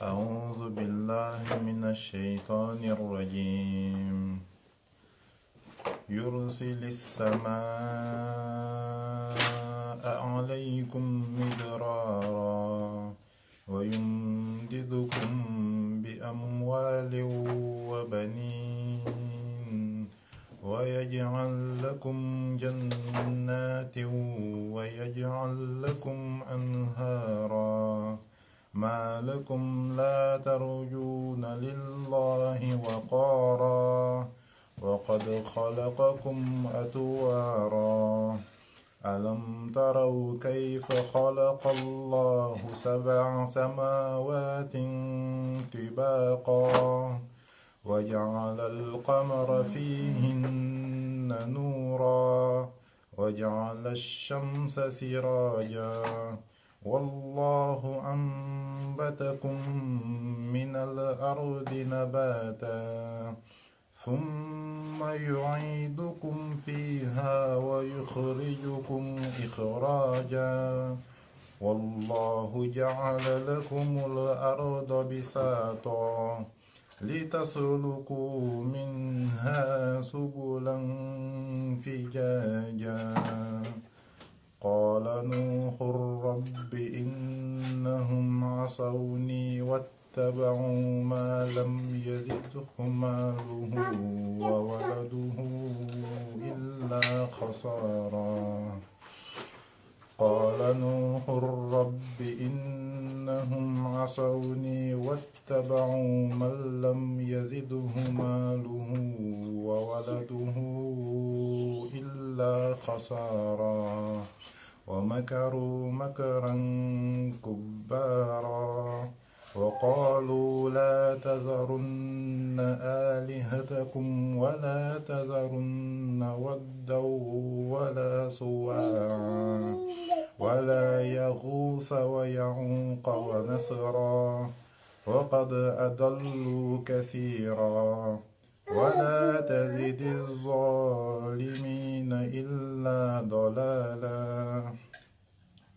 أعوذ بالله من الشيطان الرجيم يرسل السماء عليكم مدرارا ويمددكم بأموال وبنين ويجعل لكم جنات ويجعل لكم أنهارا ما لكم لا ترجون لله وقارا وقد خلقكم أطوارا ألم تروا كيف خلق الله 7 سماوات طباقا وجعل القمر فيهن نورا وجعل الشمس سراجا والله أنبتكم من الأرض نباتا ثم يعيدكم فيها ويخرجكم إخراجا والله جعل لكم الأرض بساطا لتسلكوا منها سبلا فجاجا قال نوح رب إنهم عصوني واتبعوا ما لم يزده ماله وولده إلا خسارا قال نوح رب إنهم عصوني واتبعوا من لم يزده ماله وولده إلا خسارا ومكروا مكرا كبارا وقالوا لا تذرن آلهتكم ولا تذرن ودا ولا سواعا ولا يغوث ويعوق ونسرا وقد أضلوا كثيرا ولا تزد الظالمين إلا ضلالا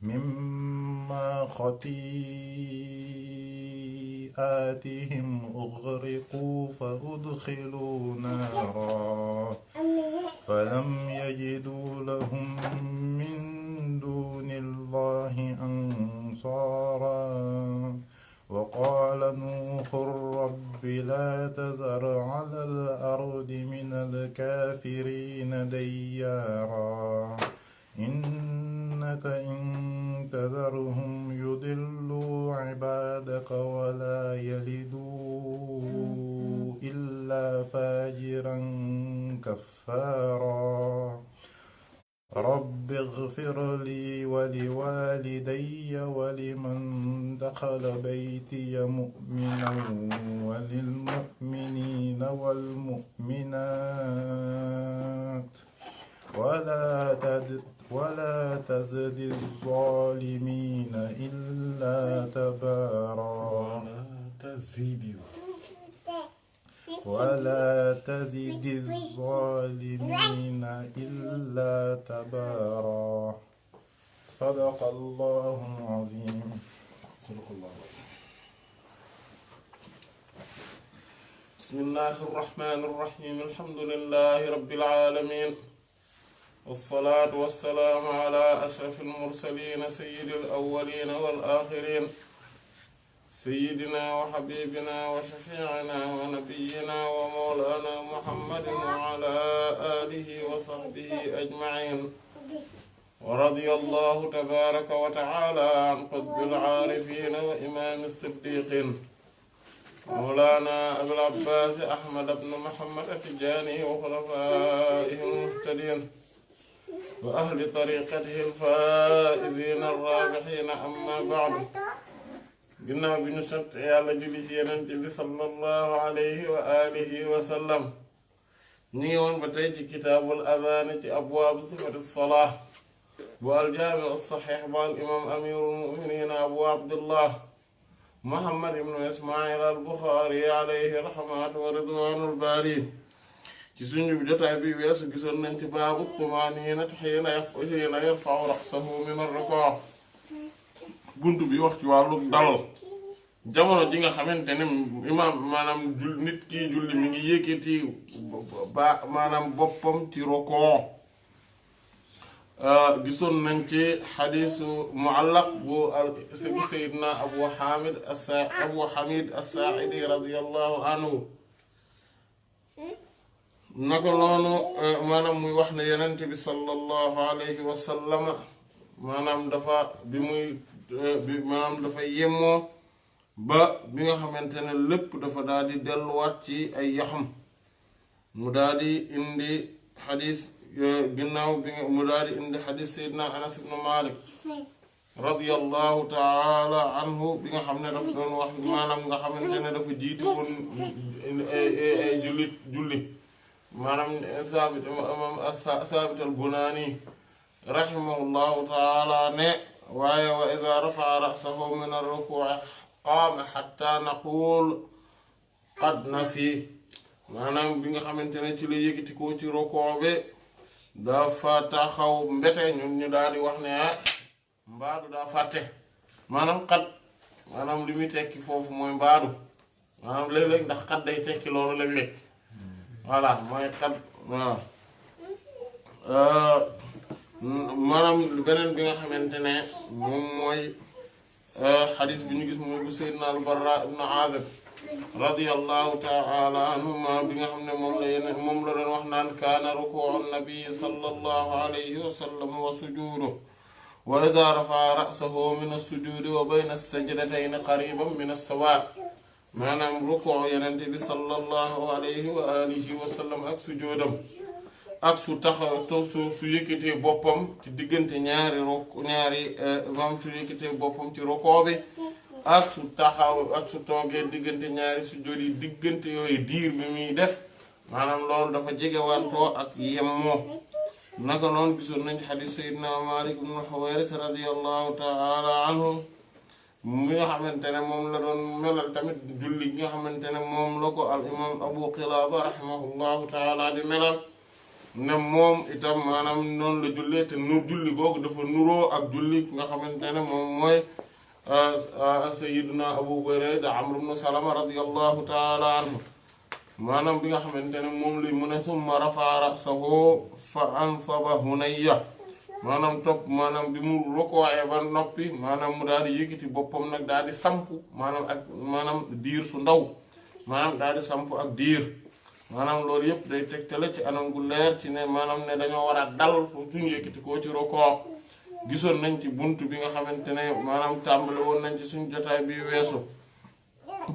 مما خطيئاتهم أغرقوا فأدخلوا نارا فلم يجدوا لهم من دون الله أنصارا وقال نوح رب لا تذر على الأرض من الكافرين ديارا إنك إن تذرهم يضلوا عبادك ولا يلدوا إلا فاجرا كفارا رب اغفر لي ولوالدي ولمن دخل بيتي مؤمنا وللمؤمنين والمؤمنات ولا تزد الظالمين إلا تبارا ولا تزد الظالمين إلا تبارا صدق الله العظيم. صدق الله. بسم الله الرحمن الرحيم الحمد لله رب العالمين والصلاة والسلام على أشرف المرسلين سيد الأولين والآخرين سيدنا وحبيبنا وشفيعنا ونبينا ومولانا محمد وعلى آله وصحبه أجمعين ورضي الله تبارك وتعالى عن قطب العارفين وإمام الصديقين مولانا أبي العباس أحمد بن محمد التجاني وخلفائه المهتدين وأهل طريقته الفائزين الرابحين أما بعد ginnaaw bi ñu sant yàlla julli ci Yonent bi sallallahu alayhi wa alihi wa sallam ñu ngi woon ba tey ci kitaabul adaan ci abwaabu sifati salaa bu aljaami as-saxiix bu al imaam amiirul mu'miniin abu abdullah muhammad ibnu ismaayil al buxaari alayhi rahmatu wa ridwaanul baari ci suñu jotaay bi weesu gisoon nañ ci baabu tumaaniinati hiina yarfa'u ra'sahu min ar-rukuu' buntu bi wax ci wàllu dal jamono ji nga xamante ne imaam maanaam nit ki julli mi ngi yëkkati ba maanaam boppam ci rukoo gisoon nañ ci xadiisu muallaq bu sayyidina abu hamid as-saaidi radiyallahu anhu naka noonu maanaam muy wax ne yenente bi sallallahu alayhi wa sallam maanaam dafa maanaam dafa yemoo ba bi nga xamante ne lépp dafa daal di delluwaat ci ay yaxam mu daal di indi xadis ginnaaw bi mu daal di indi xadis Seydina Anas ibn Malik radiyallahu taala anhu bi nga xam ne daf doon wax maanaam nga xamante ne dafa jiite woon ay julli maanaam Saabit al-Bunaani rahimahullahu taala ne waaye wa ida rafaa rasahu min ar-rukuu'i qaama xatta naqul qad nasi maanaam bi nga xamante ne ci la yëkkati ko ci rukuu bi dafa taxaw mbete ñun ñu daal di wax ne mbaadu daa fàtte maanaam xat maanaam li muy tekki foofu mooy mbaadu maanaam léeg-léeg ndax xat day tekki loolu léeg-léeg voilà mooy xat waaw maanaam beneen bi nga xamante ne moom mooy xadis bi ñu gis mooy bu Seydina al-Barra ibn Azib radiyallahu taala anhuma bi nga xam ne moom la doon wax naan kaana rukuu nabi sallallahu alayhi wa sallam wa sujuuduhu wa idaa rafaa ra'sahu min as-sujuudi wa bayna as-sajdatayni qariiban min as-sawaa maanaam rukuu yenente bi sallallahu alayhi wa alihi wa sallam ak sujuudam ak su taxaw su yëkkatee boppam ci diggante ñaari su yëkkatee boppam ci rukuu bi ak su taxaw ak su toogee diggante ñaari sujjóot yi diggante yooyu diir bi muy def maanaam loolu dafa jegewantoo ak yemmoo naka noonu gisoon nañ xadiis Seydina Maalik ibn Huwayris radiyallahu taala anhu mi nga xamante ne moom la doon melal tamit julli gi nga xamante ne moom la ko al imam Abu Qilaaba rahimahullahu taala di melal ne moom itam maanaam noonu la jullee te julli googu dafa nuroo ak julli nga xamante ne moom mooy sayyiduna Abu Burayda Amr ibn Salama radiyallahu taala anhu maanaam bi nga xamante ne moom la mu ne summa rafa'a ra'sahu fa ansaba hunayya maanaam topp maanaam bi mu rukooee ba noppi maanaam mu daal di yëkkati boppam nag daal di samp maanaam ak maanaam diir su ndaw maanaam daal di samp ak diir maanaam loolu yëpp day tegtale ci anam gu leer ci ne maanaam ne dañoo war a dal suñu yëkkati koo ci rukoo gisoon nañ ci bunt bi nga xamante ne maanaam tàmbale woon nañ ci suñu jotaay bi weesu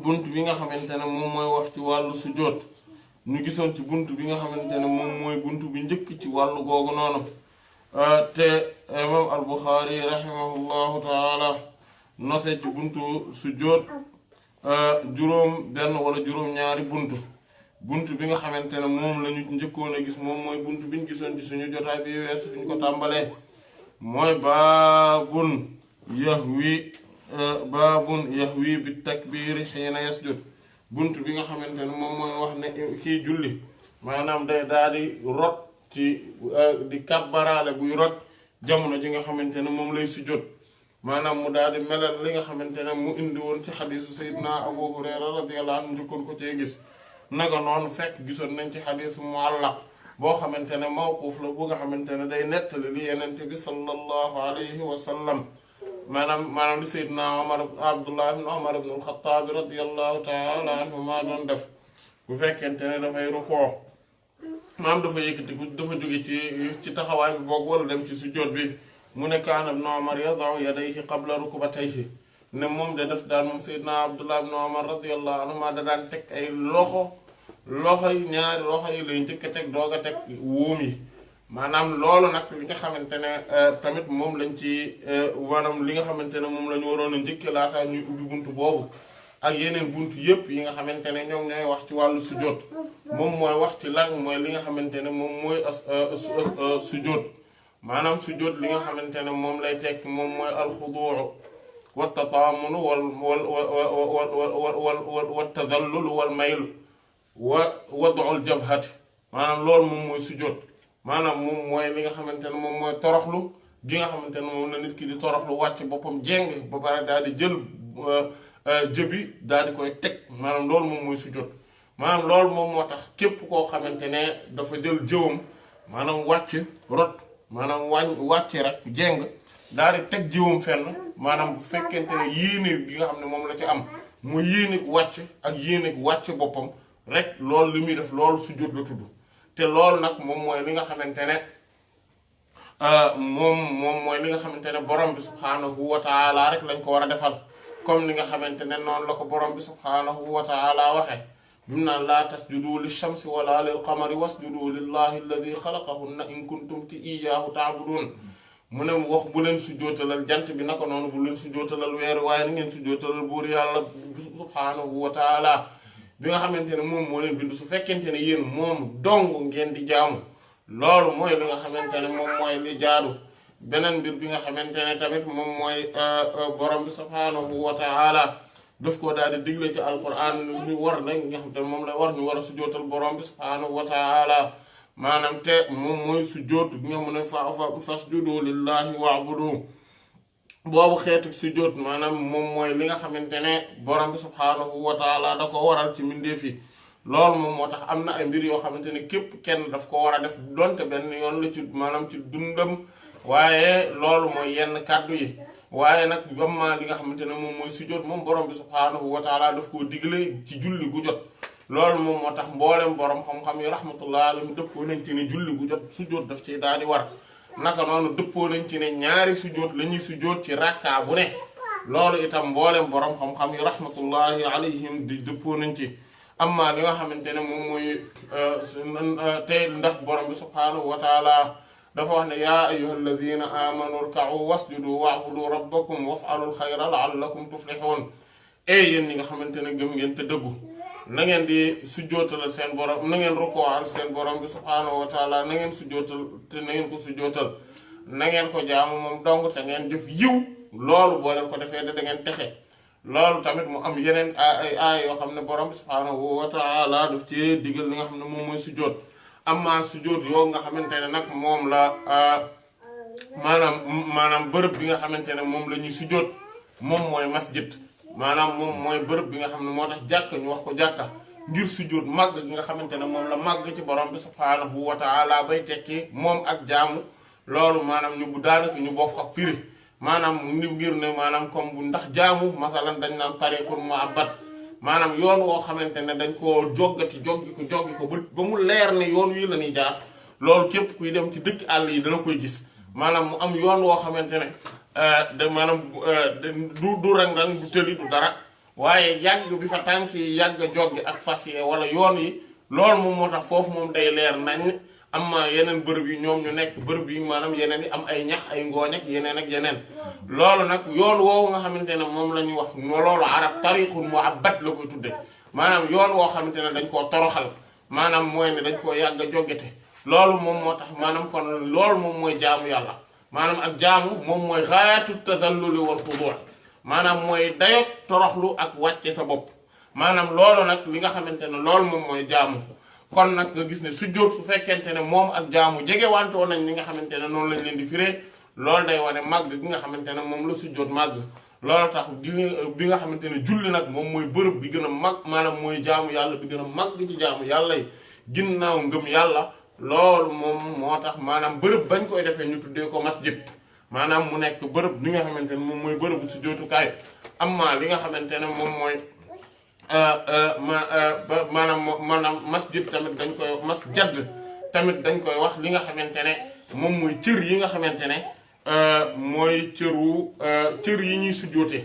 bunt bi nga xamante ne moom mooy wax ci wàllu sujjóot ñu gisoon ci bunt bi nga xamante ne moom mooy bunt bi njëkk ci wàllu googu noonu te imam al-Bukhari rahimahullahu taala nose ci buntu sujjóot juróom benn wala juróom ñaari bunt bi nga xamante ne moom la ñu njëkkoon a gis moom mooy bunt bi ñu gisoon ci suñu jotaay bi weesu fi ñu ko tàmbalee mooy baabun yahwi bi takbiiri xiina yasjud bunt bi nga xamante ne moom mooy wax ne kii julli maanaam day daal di rot ci di kàbbaraale buy rot jamono ji nga xamante ne moom lay sujjóot maanaam mu daal di melal li nga xamante ne mu indi woon ci xadiisu Seydina Abu Hurayra radiyallahu anhu njëkkoon ko cee gis naka noonu fekk gisoon nañ ci xadiisu muallaq boo xamante ne mawquuf la bu nga xamante ne day nettali li yenente bi sallallahu alayhi wa sallam maanaam li Seydina Abdullah ibn Umar ibn al-Khattab radiyallahu taala anhuma doon def bu fekkente ne dafay rukoo maanaam dafa yëkkati dafa jóge ci taxawaay bi boog wala dem ci sujjóot bi mu ne kaana ibn Umar yada'u yadayhi qabla rukbatayhi ne moom de def daan moom Seydina Abdullah ibn Umar radiyallahu anhuma da daan teg ay loxo yi ñaari loxo yi lay njëkk a teg doog a teg wóom yi maanaam loolu nag li nga xamante ne tamit moom lañ ci maanaam li nga xamante ne moom la ñu waroon a njëkke laataa ñuy ubbi buntu boobu ak yeneen buntu yépp yi nga xamante ne ñoom ñooy wax ci wàllu sujjóot moom mooy wax ci lan mooy li nga xamante ne moom mooy sujjóot maanaam sujjóot li nga xamante ne moom lay tekk moom mooy alxuduu wa tataamunu wa tadallul wal maylu wa wad'ul jabhati maanaam loolu moom mooy sujjóot maanaam moom mooy li nga xamante ne moom mooy toroxlu gi nga xamante ne moom la nit ki di toroxlu wàcc boppam jéng ba pare daal di jël jëbi daal di koy teg maanaam loolu moom mooy sujjóot maanaam loolu moom moo tax képp koo xamante ne dafa jël jëwam maanaam wàcc rot maanaam wàcc rek jéng daal di teg jëwam fenn maanaam bu fekkente ne yéene gi nga xam ne moom la ci am mu yéene wàcc ak yéene wàcc boppam rek loolu li muy def loolu sujjóot la tudd te loolu nag moom mooy li nga xamante ne moom mooy li nga xamante ne borom bi subhaanahu wa taala rek lañ ko war a defal comme ni nga xamante ne noonu la ko borom bi subhaanahu wa taala waxe bi mu naan laa tasjudu lishamsi wala lil qamari wasjudu lillahi alladi xalaqahunna in kuntum iyyaahu ta'budun mu ne wax bu leen sujjootalal jant bi naka noonu bu leen sujjootalal weer waaye ni ngeen sujjootalal buur yàlla subhaanahu wa taala bi nga xamante ne moom moo leen bind su fekkente ne yéen moom dong ngeen di jaamu loolu mooy li nga xamante ne moom mooy li jaadu beneen mbir bi nga xamante ne tamit moom mooy borom bi subhaanahu wa taala daf ko daal di digle ci alquran ñu war na nga xam te ne moom la war ñu war a sujjootal borom bi subhaanahu wa taala maanaam te moom mooy sujjoot bi nga mun a fasjudu lillahi wa'budu boobu xeetu sujjoot maanaam moom mooy li nga xamante ne borom bi subhaanahu wa taala da ko waral ci mbindeef yi loolu moom moo tax am na ay mbir yoo xamante ne képp kenn daf ko war a def donte benn yoon la ci maanaam ci dundam waaye loolu mooy yenn kàddu yi waaye nag bamma li nga xamante ne moom mooy sujjoot moom borom bi subhaanahu wa taala daf koo digle ci julli gu jot loolu moom moo tax mboolem borom xam-xam yi rahmatullah alayhi dëppoo nañ ci ne julli gu jot sujjoot daf ci daal di war naka noonu dëppoo nañ ci ne ñaari sujjoot la ñuy sujjoot ci rakka bu ne loolu itam mboolem borom xam-xam yi rahmatullahi alayhim di dëppoo nañ ci amma li nga xamante ne moom mooy tey ndax borom bi subhaanahu wa taala dafa wax ne yaa ayyuhal ladina amanu rka'u wasjudu wa'budu rabbakum waf'alul xayra la'allakum tuflihun yéen ñi nga xamante ne gëm ngeen te dëggu na ngeen di sujjootalal seen borom na ngeen rukoal seen borom bi subhaanahu wa taala na ngeen sujjootal te na ngeen ko sujjootal na ngeen ko jaamu moom dong te ngeen jëf yiw loolu boo leen ko defee da ngeen texe loolu tamit mu am yeneen ay aay yoo xam ne borom bi subhaanahu wa taala daf ci digal li nga xam ne moom mooy sujjoot amma sujjoot yoo nga xamante ne nag moom la maanaam bërëb bi nga xamante ne moom la ñuy sujjoot moom mooy masjid maanaam moom mooy bërëb bi nga xam ne moo tax jàkk ñu wax ko jàkka ngir sujjóot màgg gi nga xamante ne moom la màgg ci borom bi subhaanahu wa taala bay tekki moom ak jaamu loolu maanaam ñu bu daanaka ñu boof ak firi maanaam ni ngir ne maanaam comme bu ndax jaamu masalan dañ naan tariqul mu'abbad maanaam yoon woo xamante ne dañ koo joggi ko ba mu leer ne yoon wii la ñuy jaar loolu képp kuy dem ci dëkk àll yi dana koy gis maanaam mu am yoon woo xamante ne de maanaam du rang-rang du tëli du dara waaye yàgg bi fa tànk yi yàgg joggi ak fas yi wala yoon yi loolu moom moo tax foofu moom day leer nañ am yeneen bërëb yi ñoom ñu nekk bërëb yi maanaam yeneen yi am ay ñax ay ngooñ ak yeneen loolu nag yoon woowu nga xamante ne moom la ñuy wax loolu arab tariqul mu'abbad la koy tudde maanaam yoon woo xamante ne dañ koo toroxal maanaam mooy ne dañ koo yàgg a joggite loolu moom moo tax maanaam kon loolu moom mooy jaamu yàlla maanaam ak jaamu moom mooy xaayatu tazalluli wal xudu' maanaam mooy dayot toroxlu ak wàcce sa bopp maanaam loolu nag li nga xamante ne loolu moom mooy jaamu kon nag nga gis ne sujjóot su fekkente ne moom ak jaamu jege wantoo nañ li nga xamante ne noonu lañ leen di firee loolu day wane màgg gi nga xamante ne moom la sujjóot màgg loolu tax bi nga xamante ne julli nag moom mooy bërëb bi gën a mag maanaam mooy jaamu yàlla bi gën a màgg ci jaamu yàlla yi ginnaaw ngëm yàlla loolu moom moo tax maanaam bërëb bañ koy defee ñu tuddee ko masjid maanaam mu nekk bërëb bi nga xamante ne moom mooy bërëbu sujjóotukaay amma li nga xamante ne moom mooy maanaam masjid tamit dañ koy wax masjad tamit dañ koy wax li nga xamante ne moom mooy cër yi nga xamante ne mooy cër yi ñuy sujjóote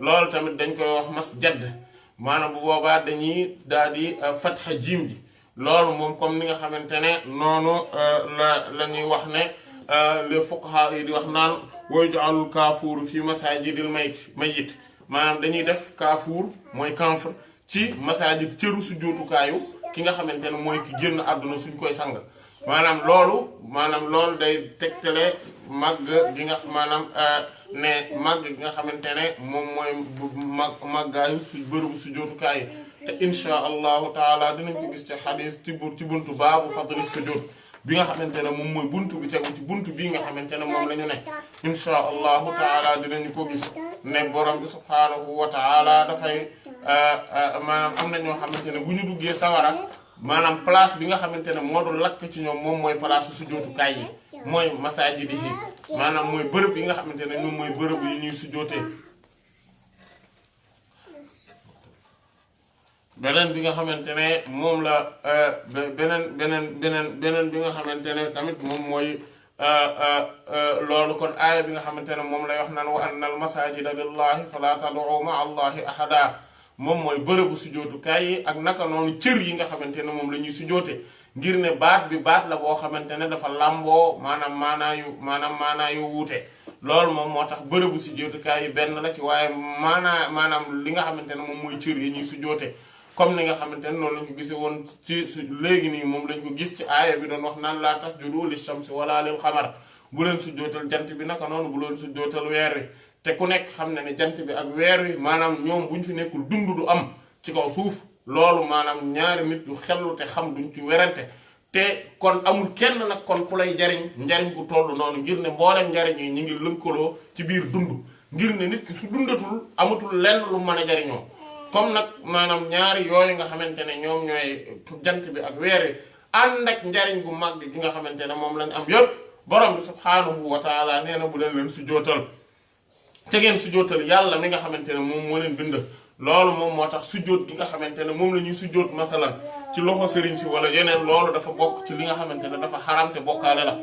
loolu tamit dañ koy wax masjad maanaam bu boobaa dañuy daal di fatxa jiim ji loolu moom comme ni nga xamante ne noonu la ñuy wax ne les fuqaha yi di wax naan wooy joxalul kaafuur fi masajidil mayit maanaam dañuy def kaafuur mooy camphre ci masajid cëru sujjóotukaayu ki nga xamante ne mooy ki génn àdduna suñ koy sang maanaam loolu day tegtale màgg gi nga maanaam ne màgg gi nga xamante ne moom mooy màggaayu bërëbu sujjóotukaay te insha allahu taala dinañ ko gis ci xadis ci buntu baabu fadli sujjóot bi nga xamante ne moom mooy buntu bi tegu ci buntu bii nga xamante ne moom la ñu ne insha allahu taala dinañu ko gis ne borom bi subhaanahu wa taala dafay maanaam am na ñoo xamante ne bu ñu duggee sawara maanaam place bi nga xamante ne moo dul lakk ci ñoom moom mooy place sujootukaay yi mooy masaajid yi maanaam mooy bërëb yi nga xamante ne ñoom mooy bërëb yi ñuy sujootee beneen bi nga xamante ne moom la beneen bi nga xamante ne tamit moom mooy loolu kon aaya bi nga xamante ne moom lay wax naan wa anna al masajida lillahi fala tad'u ma'a allahi ahada moom mooy bërëbu sujootukaay yi ak naka noonu cër yi nga xamante ne moom la ñuy sujoote ngir ne baat bi baat la boo xamante ne dafa làmboo maanaam maanaa yu wuute loolu moom moo tax bërëbu sujootukaay yi benn la ci waaye maanaam li nga xamante ne moom mooy cër yi ñuy sujoote comme ni nga xamante ne noonu lañ ko gisee woon ci léegi nii moom lañ ko gis ci aaya bi doon wax naan laa tasjudu li shamsi wala lil xamar bu leen sujjootal jant bi naka noonu bu leen sujjootal weer wi te ku nekk xam ne ne jant bi ak weer wi maanaam ñoom buñ fi nekkul dund du am ci kaw suuf loolu maanaam ñaari nit yu xellu te xam duñ ci werante te kon amul kenn nag kon ku lay jariñ njariñ bu toll noonu ngir ne mboolem njariñ yi ñu ngi lënkaloo ci biir dund ngir ne nit ki su dundatul amatul lenn lu mën a jariñoo comme nag maanaam ñaari yooyu nga xamante ne ñoom ñooy jant bi ak weer wi ànd ak njariñ bu mag gi nga xamante ne moom lañ am yëpp borom bi subhaanahu wa taala nee na bu leen sujjootal te ngeen sujjootal yàlla mi nga xamante ne moom moo leen bind loolu moom moo tax sujjoot gi nga xamante ne moom la ñuy sujjoot masalan ci loxo sëriñ si wala yeneen loolu dafa bokk ci li nga xamante ne dafa xaram te bokkaale la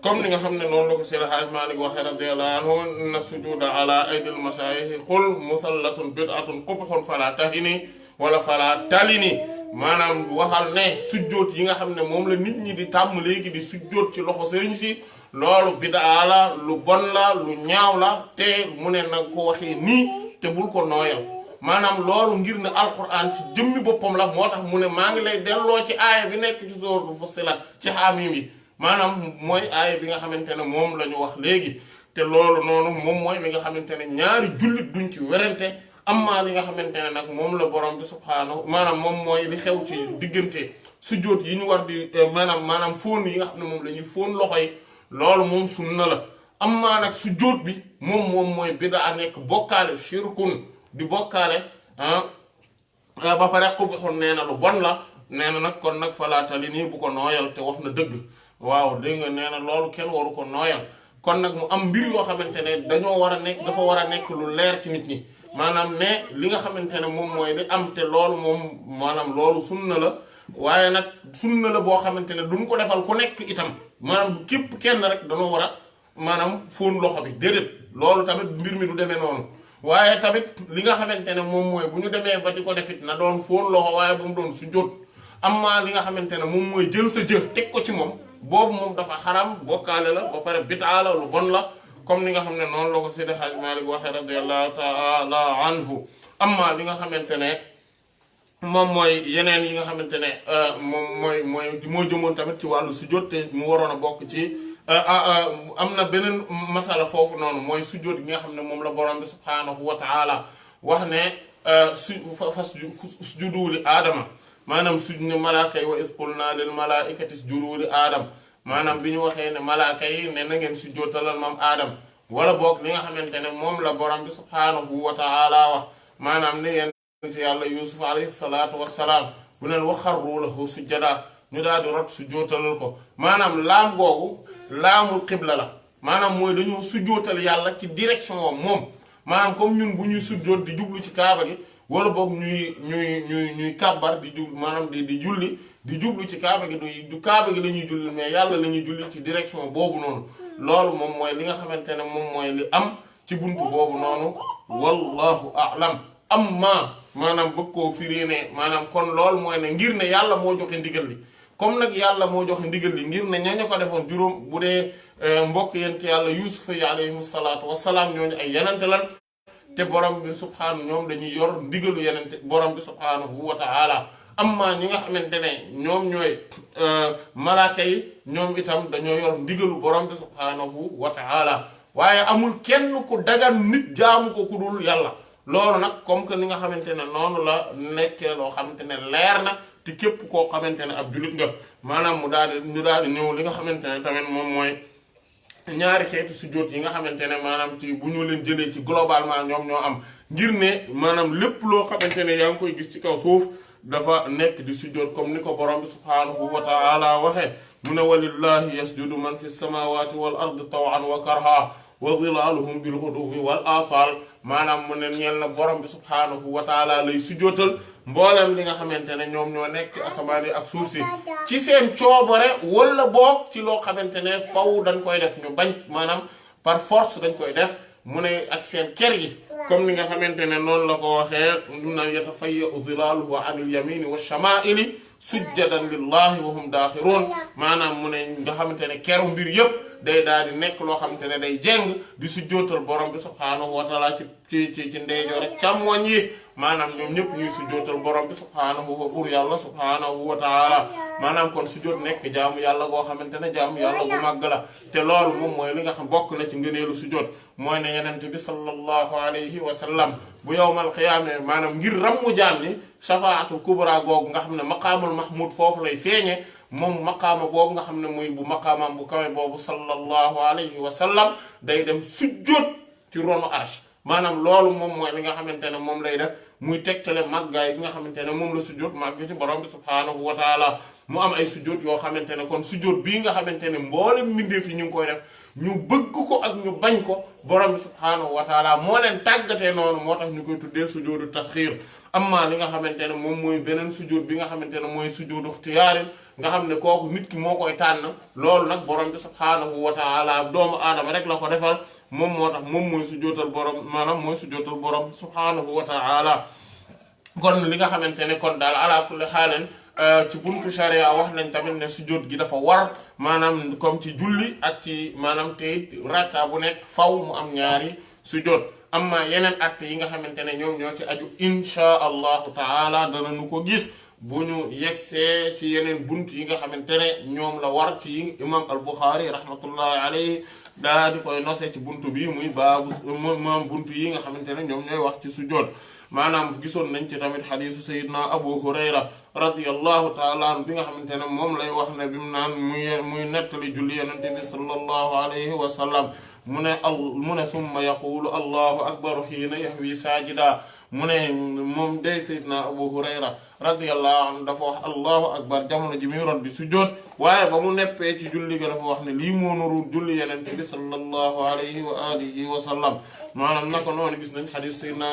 comme ni nga xam ne noonu la ko Seydi Hajji Maalik waxee radiyallahu anhu inna sujuda ala aydil masaayixi qul musallatun bid'atun qubhun fala tahini wala fala talini maanaam waxal ne sujjoot yi nga xam ne moom la nit ñi di tàmm léegi di sujjoot ci loxo sëriñ si loolu bid'a la lu bon la lu ñaaw la te mu ne nag ko waxee nii te bul ko nooyal maanaam loolu ngir ne alquran ci jëmmi boppam la moo tax mu ne maa ngi lay delloo ci aaya bi nekk ci sóoratu Fussilat ci Haamiim yi maanaam mooy aaya bi nga xamante ne moom la ñu wax léegi te loolu noonu moom mooy mi nga xamante ne ñaari jullit duñ ci werante amma li nga xamante ne nag moom la borom bi subhaanahu maanaam moom mooy li xew ci diggante sujjóot yi ñu war di maanaam fóon yi nga xam ne moom la ñuy fóon loxo yi loolu moom sunna la amma nag sujjóot bi moom mooy bid'a nekk bokkaale shirkun di bokkaale ba pare xubxun nee na lu bon la nee na nag kon nag falaatali nii bu ko nooyal te wax na dëgg waaw dégg nga nee na loolu kenn waru ko nooyal kon nag mu am mbir yoo xamante ne dañoo war a nekk dafa war a nekk lu leer ci nit ñi maanaam ne li nga xamante ne moom mooy li am te loolu moom maanaam loolu sunna la waaye nag sunna la boo xamante ne duñ ko defal ku nekk itam maanaam képp kenn rek dañoo war a maanaam fóon loxo bi déedéet loolu tamit mbir mi du demee noonu waaye tamit li nga xamante ne moom mooy bu ñu demee ba di ko defit na doon fóon loxo waaye bu mu doon sujjóot amma li nga xamante ne moom mooy jël sa jë teg ko ci moom boobu moom dafa xaram bokkaale la ba pare bitaa la lu bon la comme ni nga xam ne noonu la ko Seydi Hajji Maalik waxee radiyallahu taala anhu amma li nga xamante ne moom mooy yeneen yi nga xamante ne moom moo jëmoon tamit ci wàllu sujjóot te mu waroon a bokk ci am na beneen masala foofu noonu mooy sujjóot gi nga xam ne moom la borom bi subhaanahu wa taala wax ne fasjudu li aadama maanaam ne malaaka yi wa iz qulnaa lil malaa'ikati isjudu li aadam maanaam bi ñu waxee ne malaaka yi ne na ngeen sujjóotalal moom aadam wala boog li nga xamante ne moom la borom bi subhaanahu wa taala wax maanaam ne yéen yàlla yusuf alayhi salaatu wassalaam bu neen wa xarru lahu sujjadaa ñu daal di rot sujjóotalal ko maanaam laam googu laamul xibla la maanaam mooy dañoo sujjóotal yàlla ci direction moom maanaam comme ñun bu ñuy sujjóot di jublu ci kaaba gi wala boog ñuy kàbbar di jublu maanaam di julli di jublu ci kaaba gi du kaaba gi la ñuy julli mais yàlla la ñuy julli ci direction boobu noonu loolu moom mooy li nga xamante ne moom mooy li am ci buntu boobu noonu wallahu a'lam amma maanaam bëgg koo firi ne maanaam kon loolu mooy ne ngir ne yàlla moo joxe ndigal li comme nag yàlla moo joxe ndigal li ngir ne ñañu ko defoon juróom bu dee mbokk yent yàlla yuusufa yi alayhim salaatu wassalaam ñooñu ay yenente lan te borom bi subhaanahu ñoom dañuy yor ndigalu yenente borom bi subhaanahu wa ta'ala amma ñi nga xamante ne ñoom ñooy malaaka yi ñoom itam dañoo yor ndigalu borom bi subhaanahu wa ta'ala waaye amul kenn ku dagan nit jaamu ko ku dul yàlla loolu nag comme que ni nga xamante ne noonu la nekkee loo xamante ne leer na te képp koo xamante ne ab jullit nga maanaam mu daal di ñu daal di ñëw li nga xamante ne tamit moom mooy ñaari xeetu sujjóot yi nga xamante ne maanaam ci bu ñu leen jëlee ci globalement ñoom ñoo am ngir ne maanaam lépp loo xamante ne yaa ngi koy gis ci kaw suuf dafa nekk di sujjóot comme ni ko borom bi subhaanahu wa ta'ala waxee mu ne walillahi yasjudu man fi samawati wal ardi tawan wa karha wa zilaaluhum bil ghuduwwi wal asal maanaam mu ne ñeel na borom bi subhaanahu wa taala lay sujjootal mboolem li nga xamante ne ñoom ñoo nekk ci asamaan yi ak suuf si ci seen coobare wala boog ci loo xamante ne faw dañ koy def ñu bañ maanaam par force dañ koy def mu ne ak seen ker yi comme ni nga xamante ne noonu la ko waxee na yatafayya'u zilaaluhu anil yamini wa shamaa'ili sujjadan lillahi wa hum daaxiruun maanaam mu ne nga xamante ne keru mbir yëpp day daal di nekk loo xamante ne day jeng di sujjootal borom bi subhaanahu wa taala ci ndeyjoor rek càmmoñ yi maanaam ñoom ñëpp ñuy sujjootal borom bi subhaanahu wa buur yàlla subhaanahu wa taala maanaam kon sujjoot nekk jaamu yàlla goo xamante ne jaamu yàlla gu màgg la te loolu moom mooy li nga xam bokk na ci ngëneelu sujjoot mooy ne yenente bi sallallahu alayhi wa sallam bu yowmal xiyaama maanaam ngir rammu jaam ni shafaatul kubra googu nga xam ne maqaamul mahmud foofu lay feeñe moom maqaama boobu nga xam ne muy bu maqaamam bu kawe boobu sallallahu alayhi wa sallam day dem sujjoot ci ronu arsh maanaam loolu moom mooy li nga xamante ne moom lay def muy tegtale màggaay bi nga xamante ne moom la sujjoot màgg ci borom bi subhaanahu wa taala mu am ay sujjoot yoo xamante ne kon sujjoot bii nga xamante ne mboolem mbindeef yi ñu ngi koy def ñu bëgg ko ak ñu bañ ko borom bi subhaanahu wa taala moo leen tàggatee noonu moo tax ñu koy tuddee sujjootu tasxiir amma li nga xamante ne moom mooy beneen sujjoot bi nga xamante ne mooy sujjootu ixtiyaarin nga xam ne kooku nit ki moo koy tànn loolu nag borom bi subhaanahu wa taala doomu aadama rek la ko defal moom moo tax moom mooy sujjootal borom maanaam mooy sujjootal borom subhaanahu wa taala kon li nga xamante ne kon daal ala kulli xaalen ci buntu sharia wax nañ tamit ne sujjóot gi dafa war maanaam comme ci julli ak ci maanaam te rakka bu nekk faw mu am ñaari sujjóot amma yeneen acte yi nga xamante ne ñoom ñoo ci aju inchaa allahu taala danañu ko gis bu ñu yegsee ci yeneen bunt yi nga xamante ne ñoom la war ci imam al Buxaari rahmatullahi alayhi daa di koy nose ci buntu bi muy baabu moom buntu yi nga xamante ne ñoom ñooy wax ci sujjóot maanaam gisoon nañ ci tamit xadiisu sayidna Abu Hurayra radiyallahu taala an bi nga xamante ne moom lay wax ne bi mu naan muy nettali julli yonente bi sallallahu alayhi wa sallam mu ne summa yaqulu allahu akbar xiina yahwi saajida mu ne moom day sayidna Abu Hurayra radiyallahu anhu dafa wax allahu akbar jamono ji muy rot bi sujjóot waaye ba mu neppee ci julli ga dafa wax ne lii moo nuru julli yonente bi sallallahu alayhi wa alihi wa sallam maanaam naka noonu gis nañ xadis sayidna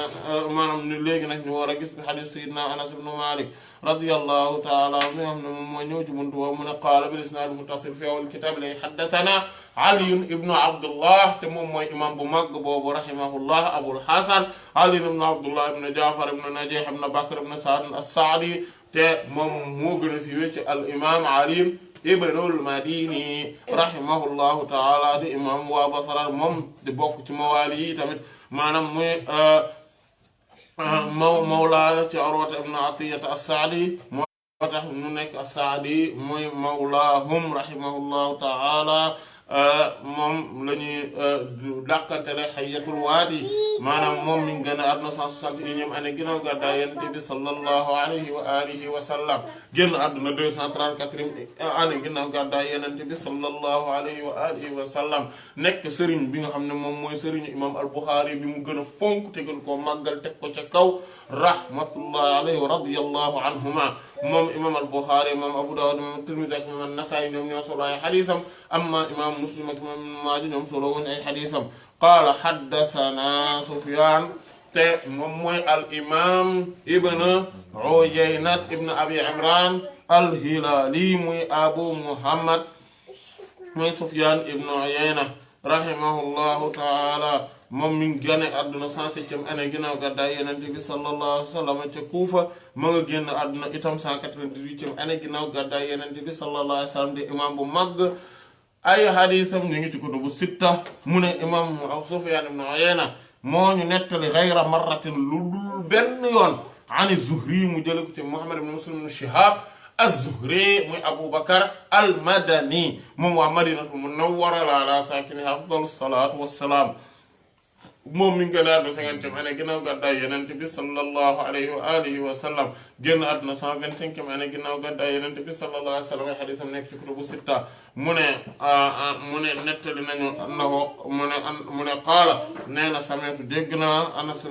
maanaam ñu léegi nag ñu war a gis xadis sayidna Anas ibn Malik radiyallahu taala anhu nga xam ne moom moo ñëw ci buntu boobu mu ne qaala bil isnaad muttasil fi awwal kitaab lay haddathana Ali ibnu Abdullah te moom mooy imam bu mag boobu rahimahullah Abul Hasan Ali ibnu Abdullah ibnu Jaafar ibnu Najiih ibnu Bakr ibnu Sa'd as-Sa'di te moom moo gën a siiwee ci al imam Ali ibnul Madini rahimahullahu taala di imam waa Basra moom di bokk ci mawaali yi tamit maanaam muy mawla ci Urwata ibn Atiyata as-Sa'di moo tax mu nekk as-Sa'di muy mawlaahum rahimahullahu taala moom la ñuy dàqantele Hayyatul Waadi maanaam moom mi ngi gën a àdduna 161 année ginnaaw gàddaay Yonent bi sallallahu alayhi wa alihi wa sallam génn àdduna 234 année ginnaaw gàddaay Yonent bi sallallahu alayhi wa alihi wa sallam nekk sëriñ bi nga xam ne moom mooy sëriñu imam al-Bukhari bi mu gën a fonk te gën koo màggal teg ko ca kaw rahmatullahi alayhi wa radiyallahu anhuma moom imam al-Bukhari moom Abu Dawud moom Tirmidhi ak moom an-Nasa'i ñoom ñoo solo ay xadiisam amma imam Muslim ak imam Maaja ñoom solo woon ay xadiisam qaala haddathana Sufyaan te moom mooy al imam ibn Uyayna ibn Abi Imran al-Hilali muy Abu Muhammad muy Sufyaan ibn Uyayna rahimahullahu taala moom mi ngi génn àdduna 107e année ginnaaw gàddaay Yonent bi sallallahu alayhi wa sallam ca Kuufa ma nga génn àdduna itam 198e année ginnaaw gàddaay Yonent bi sallallahu alayhi wa sallam di imam bu mag ay hadiisam ñu ngi ci kutubu sitta mu ne imam Sufyaan ibn Uyayna moo ñu nettali ghayra marratin lu dul benn yoon ani Zuhri mu jële ko ci Muhammad ibn Muslim ibn Shihab az-Zuhri muy Abu Bakar al-Madani moom waa Madinatul Munawwara ala saakinihaa afdalu salaatu wassalaam moom mi ngi gën a àdduna 50e année ginnaaw gàddaay Yonent bi sallallahu alayhi wa alihi wa sallam génn àdduna 125e année ginnaaw gàddaay Yonent bi sallallahu alayhi wa sallam ay xadiisam nekk ci kutubu sitta mu ne nettali nañu mu ne qaala nee na sami'tu dégg naa Anas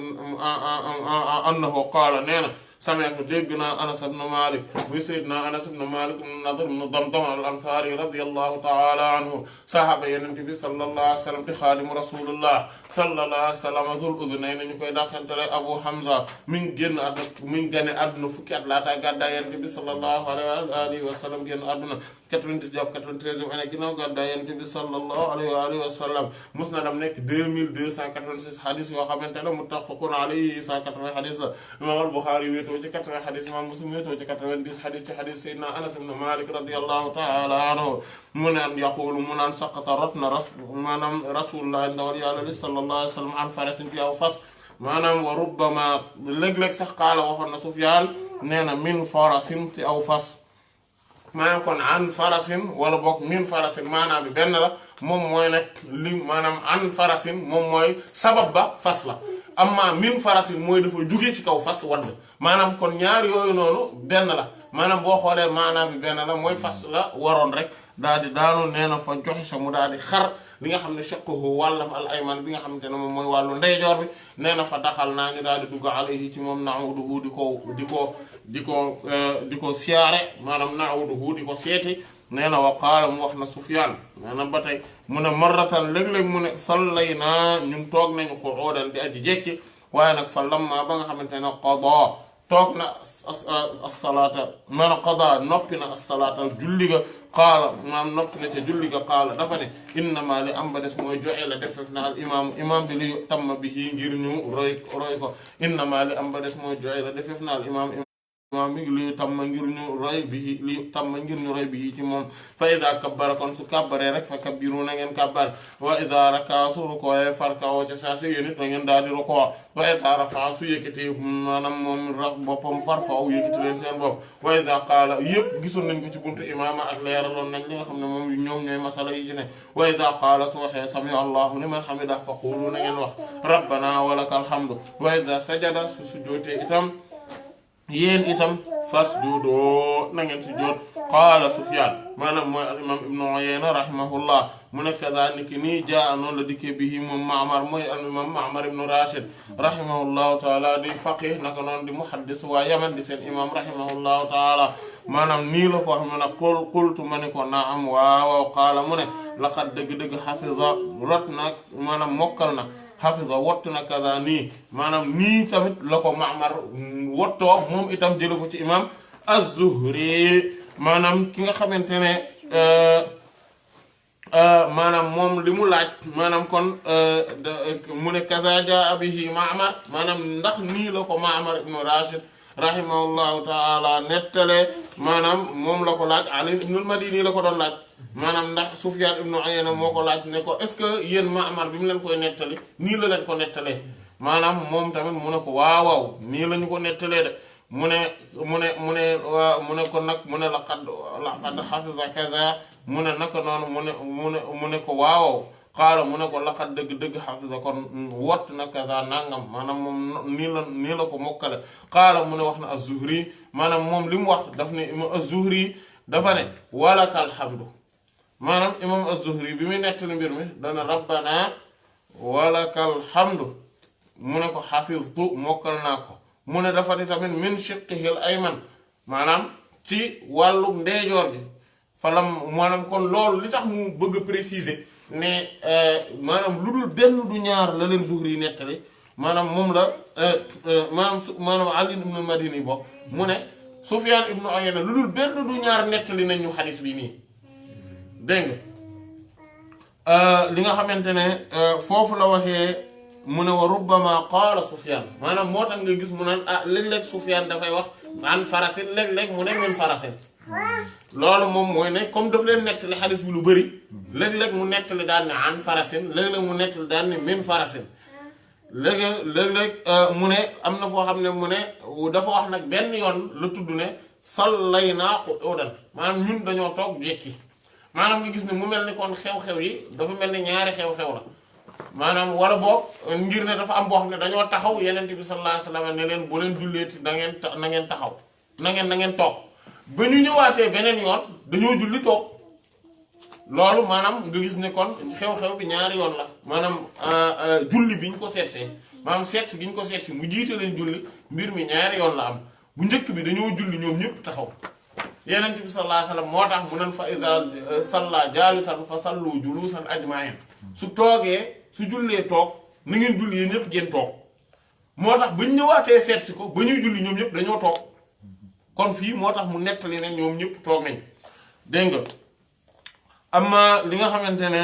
annahu qaala nee na sami'tu dégg naa Anas ibn Malik muy Seydina Anas ibn Malik ibn Nadr ibn Damdam al-Ansari radiyallahu ta'ala anhu sahaaba Yonent bi sallallahu alayhi wa sallam di xaadimu rasulullah sallallahu alayhi wa sallam Zul Udhunayn ñu koy dàqantele Abu Hamza mi ngi génn àdduna mi ngi gane àdduna fukki at laata gàddaay Yonent bi sallallahu alayhi wa sallam génn àdduna 90 jàpp 93e année ginnaaw gàddaay Yonent bi sallallahu alayhi wa sallam musnadam nekk 2286 hadis yoo xamante ne muttafaqun alayhi 180 hadis la imam al-Bukhari wéetoo ci 80 hadis imam Muslim wéetoo ci 90 hadis ci hadis Sayyidina Anas ibn Malik radiyallahu ta'ala anhu mu naan yaqulu mu naan saqata rotna maanaam rasulullah ndawal yàlla li sallallahu alayhi wa sallam an farasin ci aw fas maanaam wa rubbama léeg-léeg sax qaala waxoon na Sufyaan nee na min farasin ci aw fas maanaam kon an farasin wala boog min farasin maanaam bi benn la moom mooy nag li maanaam an farasin moom mooy sabab ba fas la amma min farasin mooy dafa jóge ci kaw fas wadd maanaam kon ñaar yooyu noonu benn la maanaam boo xoolee maanaam bi benn la mooy fas la waroon rek daal di daanu nee na fa joxe sa mu daal di xar li nga xam ne shaqqahu wàllam al ayman bi nga xamante ne moom mooy wàllu ndeyjoor bi nee na fa daxal naa ñu daal di dugg alayhi ci moom na'uduhu di ko siyaare maanaam na'uduhu di ko seeti nee na wa qaala mu wax na Sufyaan maanaam ba tey mu ne marratan léeg-léeg mu ne sallay naa ñun toog nañu ko oodan di aji jekki waaye nag fa lamma ba nga xamante ne qada toog na as-salaata maanaam qada noppi na as-salaata julli ga qaala maanaam noppi na ca julli ga qaala dafa ne innama li am ba des mooy joxe la defef na al imam bi li tamma bihi ngir ñu roy ko innama li am ba des mooy joxe la defef na al imam mi ngi li tamma ngir ñu roy bihi li tamma ngir ñu roy bihi ci moom fa ida kabbara kon su kabbaree rek fa kabbiru na ngeen kabbar wa ida raka su rukooye farkawoo ca saa si yéen it na ngeen daal di rukoo wa ida rafa su yëkkati maanaam moom boppam farfaw yëkkati leen seen bopp wa ida qaala yëpp gisoon nañ ko ci buntu imaama ak leeraloon nañ li nga xam ne moom ñoom ñooy masala yi ci ne wa ida qaala su waxee sami allahu liman hamida fa qulu na ngeen wax rabbana wa lakal hamdu wa ida sajada su sujjootee itam yéen itam fasjudu na ngeen sujjóot qaala Sufyaan maanaam mooy al imam ibnu Uyayna rahimahullah mu ne kazaalika nii jaa noonu la dikkee bihi moom Ma'mar mooy al imam Ma'mar ibnu Rashid rahimahullahu taala di faqih naka noonu di muhaddis waa Yaman di seen imam rahimahullahu taala maanaam nii la ko wax mu ne qultu ma ne ko naam waaw qaala mu ne laqad dëgg-dëgg hafiza rot na maanaam mokkal na hafiza wottu na kaza nii maanaam nii tamit la ko Ma'mar wottoo moom itam jële ko ci imam az-Zuhri maanaam ki nga xamante ne maanaam moom li mu laaj maanaam kon mu ne kaza jaa bihi Ma'mar maanaam ndax nii la ko Ma'mar ibn Rashid rahimahullahu ta'ala nettale maanaam moom la ko laaj Ali ibn al-Madini la ko doon laaj maanaam ndax Sufyaan ibnu Uyayna moo ko laaj ne ko est-ce que yéen Ma'mar bi mu leen koy nettali nii la leen ko nettalee maanaam moom tamit mu ne ko waaw nii la ñu ko nettalee de mu ne ko nag mu ne laqad hafiza kaza mu ne naka noonu mu ne ko waaw qaala mu ne ko laqad dëgg hafiza kon wott na kaza nangam maanaam moom nii la ko mokkale qaala mu ne wax na az-Zuhri maanaam moom li mu wax daf ne az-Zuhri dafa ne walakal hamdu maanaam imam az-Zuhri bi muy nettali mbir mi dana rabbana walakal hamdu mu ne ko hafiztu mokkal naa ko mu ne dafa ni tamit min shiqqihil ayman maanaam ci wàllu ndeejoor bi falam maanaam kon loolu li tax mu bëgg a préciser ne maanaam lu dul benn du ñaar la leen Zuhri nettali maanaam moom la maanaam Ali ibn al-Madini bokk mu ne Sufyaan ibnu Uyayna lu dul benn du ñaar nettali nañ ñu xadis bi nii dégg nga li nga xamante ne foofu la waxee mu ne wa rubbama qaala Sufyaan maanaam moo tax nga gis mu naan léeg-léeg Sufyaan dafay wax an farasin léeg-léeg mu ne min farasin loolu moom mooy ne comme daf leen nettali xadis bi lu bëri léeg-léeg mu nettali daan ne an farasin léeg-léeg mu nettali daan ne min farasin léeg-léeg mu ne am na foo xam ne mu ne dafa wax nag benn yoon la tudd ne sallaynaa qu'uudan maanaam ñun dañoo toog jekki maanaam nga gis ne mu mel ni kon xew-xew yi dafa mel ni ñaari xew-xew la maanaam wala boog ngir ne dafa am boo xam ne dañoo taxaw yeneen bi sallallahu alayhi wasallam ne leen bu leen julleeti na ngeen taxaw na ngeen toog ba ñu ñëwaatee beneen yoon dañoo julli toog loolu maanaam nga gis ne kon xew-xew bi ñaari yoon la maanaam julli bi ñu ko seetsee maanaam seetsi gi ñu ko seetsi mu jiite leen julli mbir mi ñaari yoon la am bu njëkk bi dañoo julli ñoom ñëpp taxaw yeneen bi sallallahu alayhi wasallam moo tax mu nan fa iza salla jaalisan fa sallu julusan ajma'in su toogee su jullee toog na ngeen julli yéen ñëpp ngeen toog moo tax ba ñu ñëwaatee seetsi ko ba ñuy julli ñoom ñëpp dañoo toog kon fii moo tax mu nettali ne ñoom ñëpp toog nañ dégg nga amma li nga xamante ne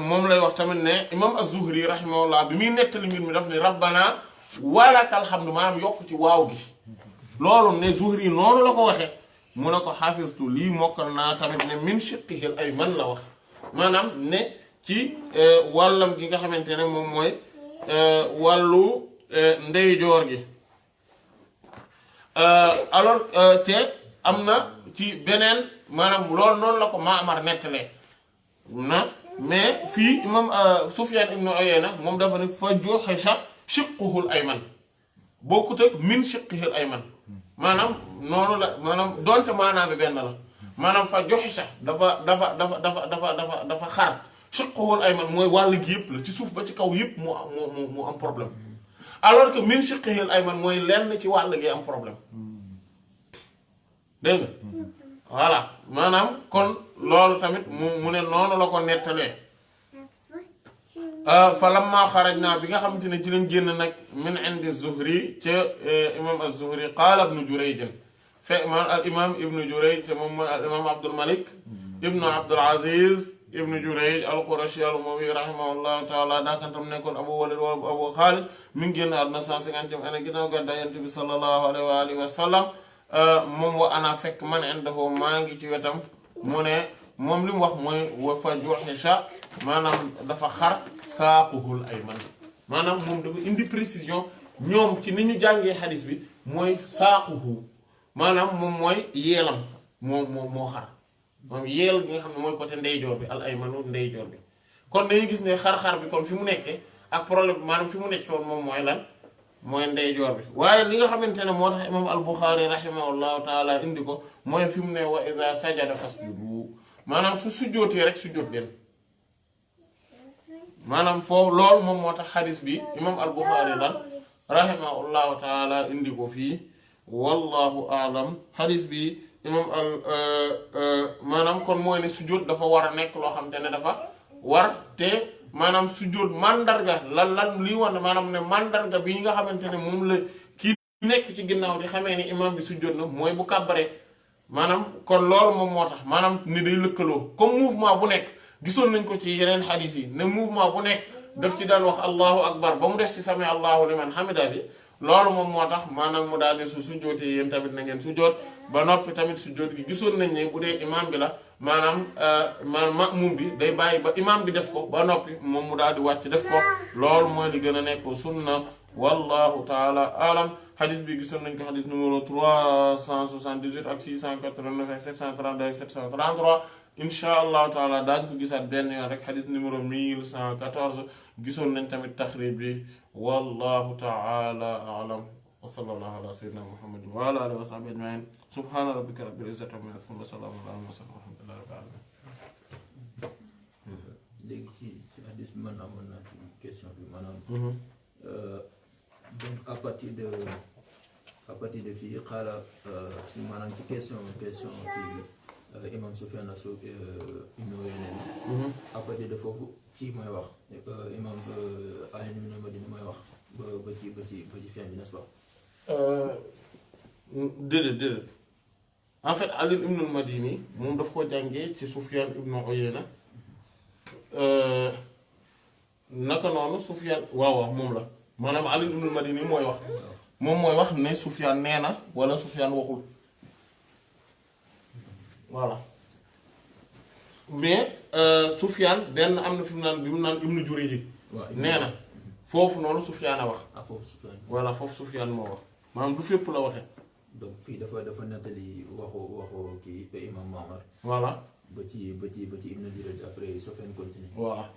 moom lay wax tamit ne imam az-Zuhri rahimahullah bi muy nettali mbir mi daf ne rabbana walakal hamdu maanaam yokk ci waaw gi loolu ne Zuhri noonu la ko waxe mu ne ko xafistu lii mokkal naa tamit ne min shiqqihil ayman la wax maanaam ne ci wàllam gi nga xamante ne moom mooy wàllu ndeyjoor gi alors te am na ci beneen maanaam loolu noonu la ko Ma'mar nettalee na mais fii imam Sufyan ibn Uyayna moom dafa ne fa juhisha shiqquhul ayman bokkut ak min shiqqihil ayman maanaam noonu la maanaam donte maanaam bi benn la maanaam fa juhisha dafa xar shiqquhul ayman mooy wàll gi yëpp la ci suuf ba ci kaw yëpp mu am problème alors que min shiqqihil ayman mooy lenn ci wàll gi am problème dégg nga voilà maanaam kon loolu tamit mu ne noonu la ko nettalee fa lamma xarajna bi nga xamante ne ci lañ génn nag min indi Zuhri ca imam az-Zuhri qaala ibnu Jurayj fe al imam ibnu Jurayj te moom mooy al imam Abdul Malik ibnu Abdul Aziz ibnu Jurayj al-Qurashi al-Umawi rahimahullahu taala daakantam nekkoon Abu Walid wala Abu Khalid mi ngi génn àdduna 150 année ginnaaw gàddaay Yonent bi sallallahu alayhi wa alihi wa sallam moom wa ana fekk man indahu maa ngi ci wetam mu ne moom li mu wax mooy wa fa juhisha maanaam dafa xar saaquhul ayman maanaam moom dafa indi précision ñoom ci ni ñu jàngee xadis bi mooy saaquhu maanaam moom mooy yeelam moo xar moom yeel bi nga xam ne mooy côté ndeyjoor bi al aymanu ndeyjoor bi kon dañuy gis ne xar-xar bi kon fi mu nekkee ak problème maanaam fi mu nekkee woon moom mooy lan mooy ndeyjoor bi waaye li nga xamante ne moo tax imam al-Bukhari rahimahullahu taala indi ko mooy fi mu ne wa iza sajada fasjudu maanaam su sujjootee rek sujjoot leen maanaam foofu loolu moom moo tax xadis bi imam al-Bukhari lan rahimahullahu taala indi ko fii wallahu aalam xadis bi imam maanaam kon mooy ne sujjoot dafa war a nekk loo xam te ne dafa war te maanaam sujjóot mandarga lan lii wane maanaam ne mandarga bi nga xamante ne moom la kii nekk ci ginnaaw di xamee ni imam bi sujjóot na mooy bu kàbbaree maanaam kon loolu moom moo tax maanaam ni day lëkkaloo comme mouvement bu nekk gisoon nañ ko ci yeneen xadis yi ne mouvement bu nekk daf ci daan wax allahu akbar ba mu des ci sami allahu liman hamida bi loolu moom moo tax maanaam mu daal ne su sujjóotee yéen tamit na ngeen sujjóot ba noppi tamit sujjóot gi gisoon nañ ne bu dee imam bi la maanaam ma'mum bi day bàyyi ba imam bi def ko ba noppi moom mu daal di wàcc def ko loolu mooy li gën a nekk sunna wallahu taala alam xadis bi gisoon nañ ko xadis numéro 378 ak 689 ak 732 ak 733 insha allahu taala daañu ko gisaat benn yoon rek xadis numéro 1114 gisoon nañ tamit taxrib bi wallahu taala alam wa sallallahu ala sayyidina muhammadin wa ala alihi wa sahbihi ajmain subhana rabbika rabbil izzati amma yasifun wa salamun ala al-mursalin walhamdulillahi rabbil alamin léegi ci hadis bi man amoon naa ci question bi maanaam donc à partir de fii xaala maanaam ci question kii imam Sufyan ibn Uyayna à partir de foofu kii mooy wax imam Ali ibn Madini mooy wax ba ci fin bi n'est-ce pas déedéet en fait Ali ibn Madini moom daf ko jàngee ci Sufyan ibn Uyayna naka noonu Sufyan waaw moom la maanaam Ali ibn Madini mooy wax moom mooy wax ne Sufyan nee na wala Sufyan waxul voilà mais Sufyan benn am na fi mu naan bi mu naan Ibn Jurayj nee na foofu noonu Sufyan a wax. ah foofu Sufyan. voilà foofu Sufyan moo wax maanaam du fépp la waxee. donc fii dafa nettali waxu kii ba imam Ma'mar. voilà ba ci Ibn Jurayj après Sufyan continue. voilà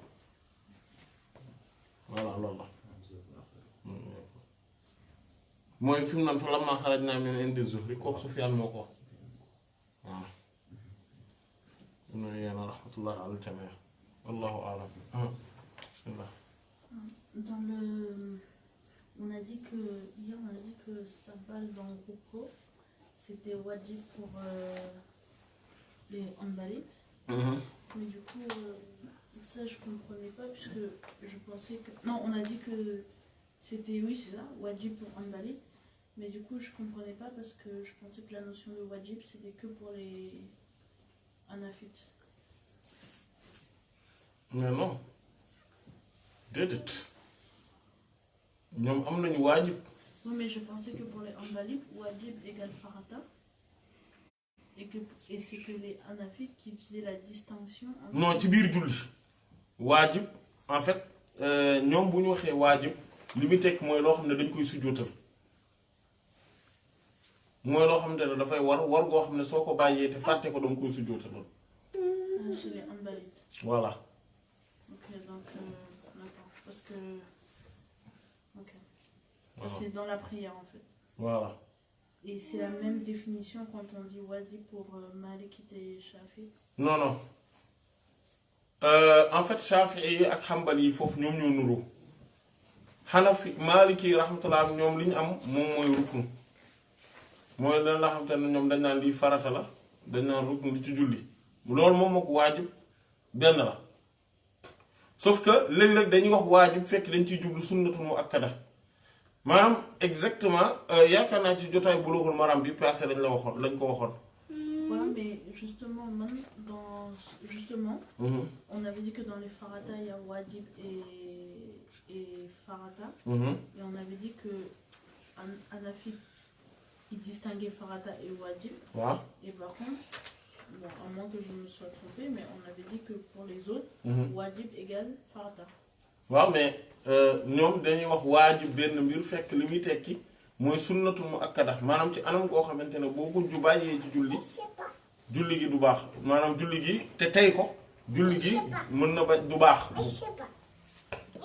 voilà loolu la mooy fi mu naan fa lammaa xarajnaa min indi Zuhri kooku Sufyaan moo ko wax waaw mooy yéen rahmatullah al jamii wallahu a'lam bismillah. Dans le... On a dit que... Hier, on a dit que Sabbal dans le groupe, c'était wajib pour les handballites. Mais du coup, ça, je comprenais pas, puisque je pensais que... Non, on a dit que c'était... Oui, c'est ça, wajib pour handballites. Mais du coup, je comprenais pas, parce que je pensais que la notion de wajib, c'était que pour les hanafites. Mais non. Déedéet ñoom am nañu waajib. Oui, mais je pensais que pour les handballites, wajib égale farata. Et c'est que les hanafites qui faisaient la distinction entre... Non, ci biir julli waajib en fait ñoom bu ñu waxee waajib li muy tekk mooy loo xam ne dañ koy sujjóotal mooy loo xamante ne dafay war goo xam ne soo ko bàyyee te fàtte ko danga koy sujjóotal. Chez les handballites. Voilà. Ok, donc d'accord, parce que... Ok. Voilà. C'est dans la prière en fait. Voilà. Et c'est la même définition quand on dit wajib pour Malikite et Shafi. Non non en fait Shafi'i yi ak Hanbali yi foofu ñoom ñoo nuroo Hanafi Maliki rahmatullah ñoom li ñu am moom mooy ruknu mooy lan la xam te ne ñoom dañ naan lii farata la dañ naan ruknu li ci julli loolu moom moo ko waajib benn la sauf que léeg-léeg dañuy wax waajib fekk dañ ciy jublu sunnatul muakkada maanaam exactement yaakaar naa ci jotaay Bulughul Maram bi passé lañ ko waxoon. Ouais, mais justement, même dans... Justement, on avait dit que dans les farata, il y a wajib et farata. Et on avait dit que Hanafi, il distinguait farata et wajib. Ouais. Et par contre, bon, à moins que je me sois trompée, mais on avait dit que pour les autres, wajib égale farata. waaw mais ñoom dañuy wax waajib benn mbir fekk li muy tekki mooy sunnatul muakkada maanaam ci anam koo xamante ne boo ko bàyyee ci julli gi du baax maanaam julli gi te tey ko julli gi mën na ba du baax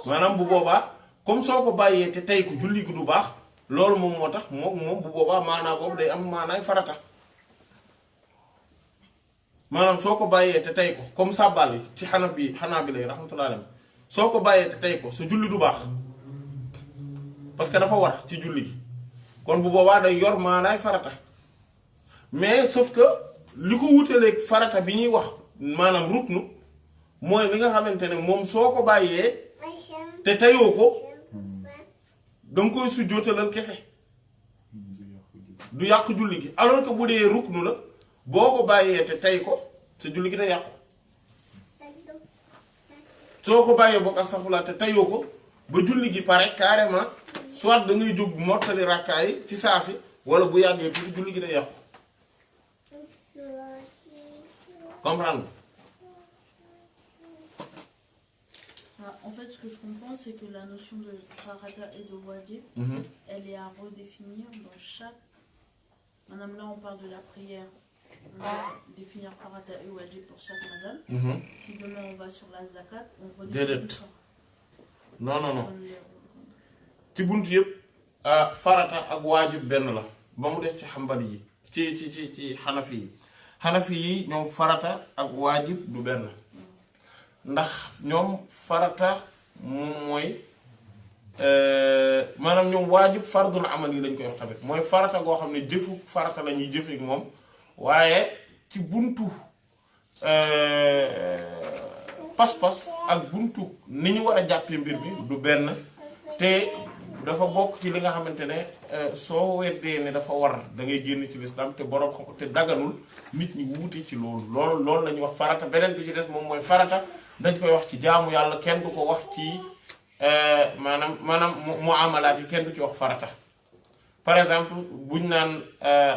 maanaam bu boobaa comme soo ko bàyyee te tey ko julli gi du baax loolu moom moo tax moom bu boobaa maanaa boobu day am maanaay farata maanaam soo ko bàyyee te tey ko comme sàbbal yi ci xanaa bi lay rahmatullahi alayhi soo ko bàyyee te tey ko sa julli du baax parce que dafa war ci julli gi kon bu boobaa day yor maanaay farata mais sauf que li ko wutaleeg farata bi ñuy wax maanaam ruknu mooy li nga xamante ne moom soo ko bàyyee te teyoo ko danga koy sujjóotalal kese du yàq julli gi alors que bu dee ruknu la boo ko bàyyee te tey ko sa julli gi day yàqu soo ko bàyyee boog astafurlah te teyoo ko ba julli gi pare carrément soit da ngay jóg mottali rakkaa yi ci saasi wala bu yàggee tuuti julli gi day yàqu comprendre. En fait, ce que je comprends, c'est que la notion de farata et de wajib, elle est à redéfinir dans chaque... Madame, là, on parle de la prière. On va définir farata et wajib pour chaque madame. Si demain, on va sur la zakat, on redéfinit ça. Non. ci buntu yëpp farata ak waajib benn la ba mu des ci xambali yi ci xanafi yi ñoom farata ak waajib du benn ndax ñoom farata moom mooy maanaam ñoom waajib fardul amal yi lañ koy wax tamit mooy farata goo xam ne jëfu farata la ñuy jëfee ak moom waaye ci buntu pas-pas ak buntu ni ñu war a jàppee mbir bi du benn te dafa bokk ci li nga xamante ne soo weddee ne dafa war da ngay génn ci lislaam te borom xam te daganul nit ñi wuute ci loolu la ñuy wax farata beneen bi ci des moom mooy farata dañ koy wax ci jaamu yàlla kenn du ko wax ci maanaam muamalaat yi kenn du ci wax farata par exemple buñ naan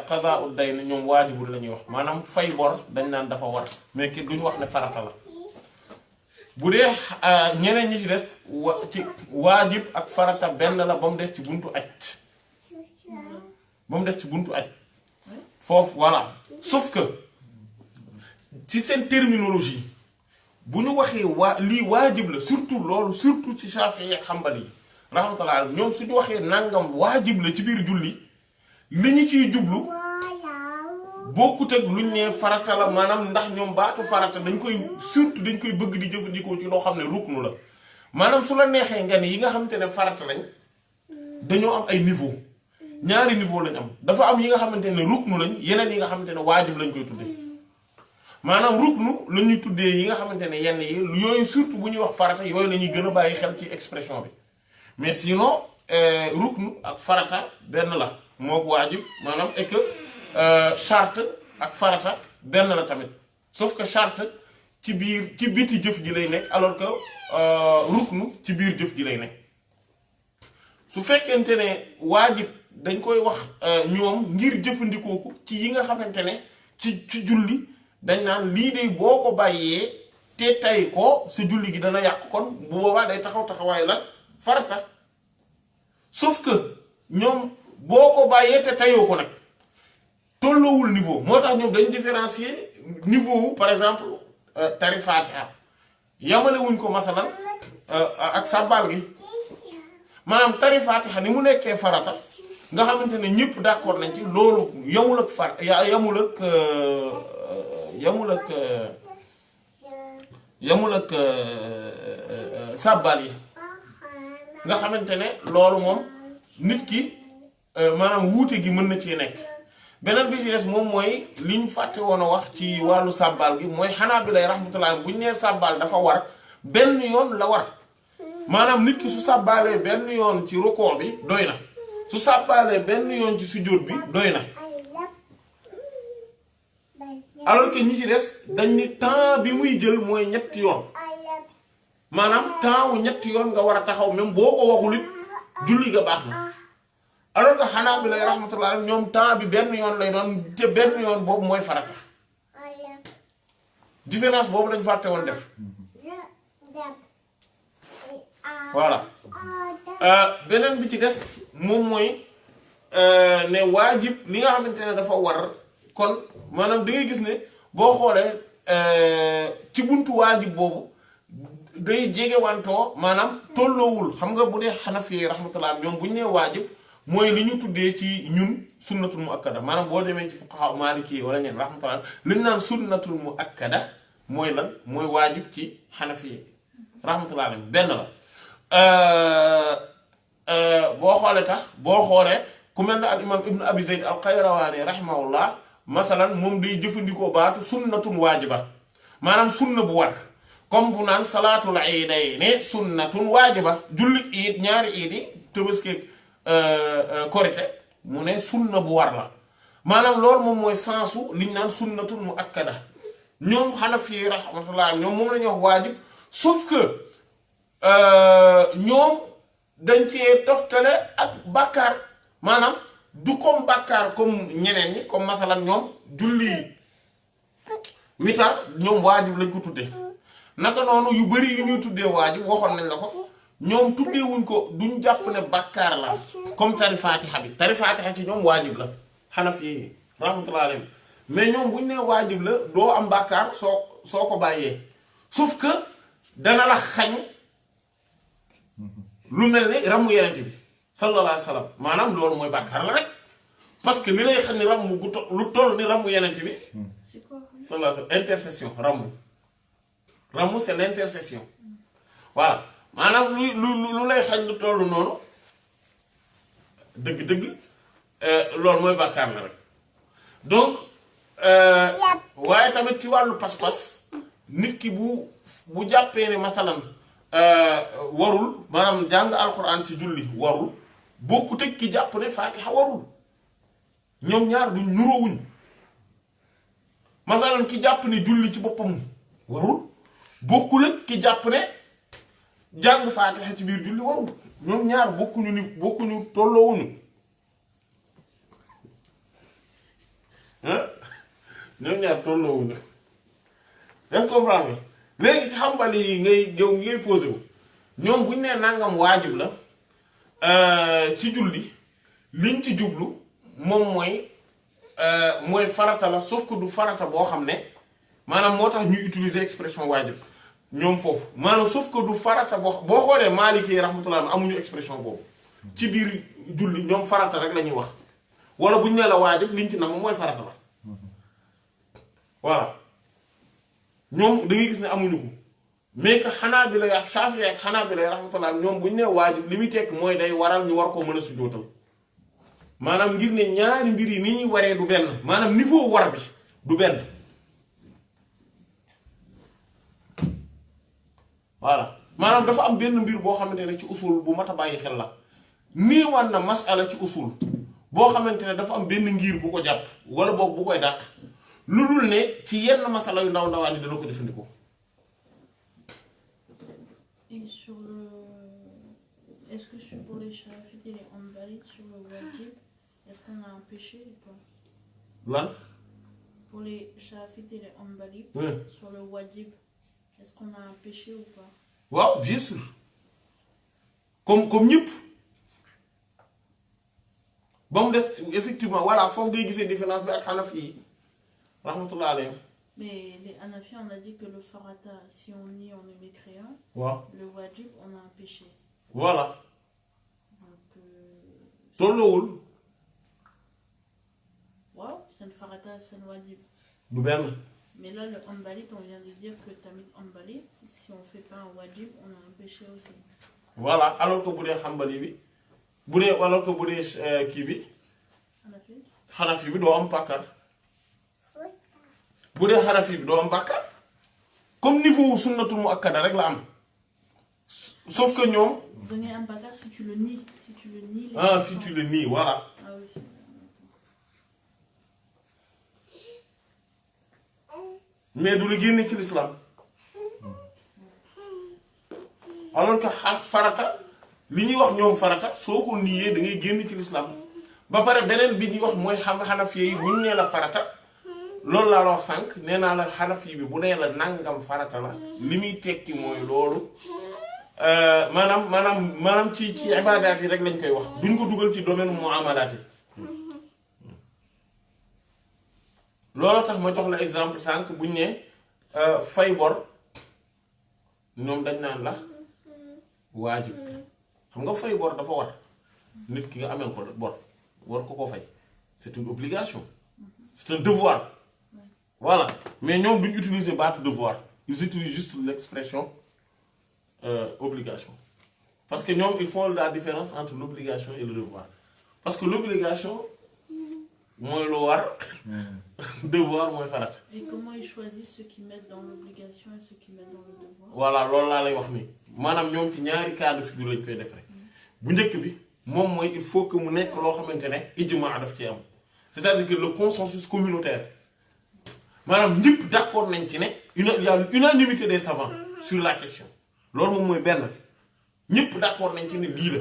qadaa'ud dayn ñoom waajibul la ñuy wax maanaam fay bor dañ naan dafa war mais ki duñ wax ne farata la bu dee ñeneen ñi ci des ci waajib ak farata benn la ba mu des ci buntu aj foofu voilà sauf que ci seen terminologie bu ñu waxee lii waajib la surtout loolu surtout ci Shafi'i ak Hanbali yi rahmatullah ñoom suñu waxee nangam waajib la ci biir julli li ñu ciy jublu bokkut ak luñ ne farata la maanaam ndax ñoom baatu farata dañ koy bëgg di jëfandikoo ci loo xam ne ruknu la maanaam su la neexee nga ni yi nga xamante ne farata lañ dañoo am ay niveau ñaari niveau lañ am dafa am yi nga xamante ne ruknu lañ yeneen yi nga xamante ne waajib lañ koy tuddee maanaam ruknu la ñuy tuddee yi nga xamante ne yenn yi yooyu surtout bu ñuy wax farata yooyu la ñuy gën a bàyyi xel ci expression bi mais sinon ruknu ak farata benn la mook waajib maanaam et que charte ak farata benn la tamit sauf que charte ci biti jëf ji lay nekk alors que ruknu ci biir jëf ji lay nekk su fekkente ne waajib dañ koy wax ñoom ngir jëfandikoo ko ci yi nga xamante ne ci julli dañ naan lii de boo ko bàyyee te tay ko sa julli gi dana yàq kon bu boobaa day taxawaay la farata sauf que ñoom boo ko bàyyee te tayoo ko nag tolloowul niveau moo tax ñoom dañ différencier niveau wu par exemple tari Fatiha yamale wuñ ko masalan ak sàbbaal gi maanaam tari Fatiha ni mu nekkee farata nga xamante ne ñëpp d'accord nañ ci loolu yamul ak sàbbaal yi nga xamante ne loolu moom nit ki maanaam wuute gi mën na ci nekk beneen bi ci des moom mooy liñ fàtte woon a wax ci wàllu sàbbaal gi mooy xanaa bi lay rahmatullah bu ñu nee sàbbaal dafa war benn yoon la war maanaam nit ki su sàbbaalee benn yoon ci rukoo bi doy na su sàbbaalee benn yoon ci sujjóot bi doy na alors que ñi ci des dañ ni temps bi muy jël mooy ñetti yoon maanaam temps wu ñetti yoon nga war a taxaw même boo ko waxul it julli ga baax na alors que xanaa bi lay rahmatullah ñoom temps bi benn yoon lay doon te benn yoon boobu mooy farata différence boobu lañ fàtte woon def voilà beneen bi ci des moom mooy ne waajib li nga xamante ne dafa war kon maanaam da ngay gis ne boo xoolee ci buntu waajib boobu day jege wantoo maanaam tolloowul xam nga bu dee Hanafi rahmatullah ñoom bu ñu nee waajib mooy li ñu tuddee ci ñun sunnatul muakkada maanaam boo demee ci fuqaha maliki wala ñeen rahmatullah li ñu naan sunnatul muakkada mooy lan mooy waajib ci Hanafi rahmatullah benn la boo xoolee ku mel ne al imam ibnu abi zayd al qayrawaani rahimahullah masalan moom day jëfandikoo baatu sunnatun waajiba maanaam sunna bu war comme bu naan salaatul iidayni sunnatun waajiba jullit iid ñaari iid yi Tabaski korite mu ne sunna bu war la maanaam loolu moom mooy sensu liñ naan sunnatun mu akkada ñoom Hanafi rahmatullah ñoom moom la ñuy wax waajib sauf que ñoom dañ cee toftale ak bàkkaar maanaam du comme bàkkaar comme ñeneen ñi comme masalan ñoom julli witar ñoom waajib lañ ko tuddee naka noonu yu bari yu ñuy tuddee waajib waxoon nañ la ko ñoom tuddeewuñ ko duñ jàpp ne bàkkaar la comme tari Fatiha bi tari Fatiha ci ñoom waajib la Hanafi rahmatullah alayhim mais ñoom buñ nee waajib la doo am bàkkaar soo ko bàyyee sauf que dana la xañ lu mel ni ramu yenente bi sallallahu alayhi wa sallam maanaam loolu mooy bàkkaar la rek parce que li lay xañ ni ramu lu toll ni ramu yenente bi sallallahu alayhi wa sallam intercession ramu c'est l'intercession voilà maanaam lu lay xañ lu toll noonu dëgg-dëgg loolu mooy bàkkaar la rek donc waaye tamit ci wàllu pas-pas nit ki bu jàppee ne masalan warul maanaam jàng alxuraan ci julli warul bokkut ak ki jàpp ne Faatiha warul ñoom ñaar duñ nuroowuñ masalan ki jàpp ne julli ci boppam warul bokkul ak ki jàpp ne jàng Faatiha ci biir julli warul ñoom ñaar bokkuñu tolloowuñu ñoom ñaar tolloowuñu est-ce que comprendre nga léegi ci Hanbali yi ngay posé wu ñoom bu ñu nee nangam waajib la ci julli liñ ci jublu moom mooy farata la sauf que du farata boo xam ne maanaam moo tax ñuy utiliser expression waajib ñoom foofu maanaam sauf que du farata boo xoolee Maliki rahmatullah amuñu expression boobu ci biir julli ñoom farata rek la ñuy wax wala bu ñu nee la waajib liñ ci nam mooy farata la voilà ñoom da ngay gis ne amuñu ko mais que xanaa bi la ak Shafi'i ak xanaa bi la rahmatullah ñoom bu ñu nee waajib li muy tekk mooy day waral ñu war koo mën a sujjóotal maanaam ngir ne ñaari mbir yi ni ñuy waree du benn maanaam niveau war bi du benn voilà maanaam dafa am benn mbir boo xamante ne ci usul bu mat a bàyyi xel la néewaan na masala ci usul boo xamante ne dafa am benn ngir bu ko jàpp wala boog bu koy dàq lu dul ne ci yenn masala yu ndaw ndawaan yi dana ko jëfandikoo. Et sur le... Est-ce que pour les Shafi'ites et les Hanbalites, sur le wajib, est-ce qu'on a un péché ou pas? Lan? Pour les Shafi'ites et les Hanbalites, Oui. sur le wajib, est-ce qu'on a un péché ou pas? waaw bien sûr comme ñëpp ba mu des effectivement voilà foofu ngay gisee différence bi ak Hanafi yi rahmatullah alayhim. Mais les Hanafi, on a dit que le farata, si on nie, on est mécréant. waaw Le wajib, on a un péché. voilà Donc, tolloowul wow, c'est une farata, c'est un wajib. du benn. Mais là, le hanbalit, on vient de dire que tamit hanbalit, si on fait pas un wajib, on a un péché aussi. voilà alors que bu dee Hanbali bi bu dee alors que bu dee kii bi Hanafi? Hanafi bi doo am bàkkaar bu dee Hanafi bi doo am bàkkaar comme niveau sunnatul muakkada rek la am sauf que ñoom. Donner un bakar si tu le nies. Si tu le nies. Ah, si tu le nies, voilà. Ah oui. Mais du la génne ci l'islam alors que farata li ñuy wax ñoom farata soo ko niiyee da ngay génn ci l'islam ba pare beneen bi ñuy wax mooy Hanafi yi bu ñu nee la farata loolu laa la wax sànq nee naa la Hanafi bi bu nee la nangam farata la li muy tekki mooy loolu maanaam ci ibaadaat yi rek lañ koy wax duñ ko dugal ci domaine muamalaat yi loolu tax ma jox la exemple sànq buñ ne fay bor ñoom dañ naan la waajib xam nga fay bor dafa war nit ki nga ameel ko bor war ko fay c'est une obligation c'est un devoir voilà mais ñoom duñ utiliser baatu devoir ils utilisent juste l'expression obligation parce que ñoom ils font la différence entre l'obligation et le devoir parce que l'obligation mooy lu war devoir mooy farata. Et comment ils choisissent ceux qui mettent dans l'obligation et ceux qui mettent dans le devoir? Voilà loolu laa lay wax nii maanaam ñoom ci ñaari cas de figure lañ koy def rek bu njëkk bi moom mooy il faut que mu nekk loo xamante ne ijmaa daf ci am c'est-à-dire que le consensus communautaire maanaam ñëpp d'accord nañ ci ne il y a unanimité des savants sur la question loolu moom mooy benn ñëpp d'accord nañ ci ne lii la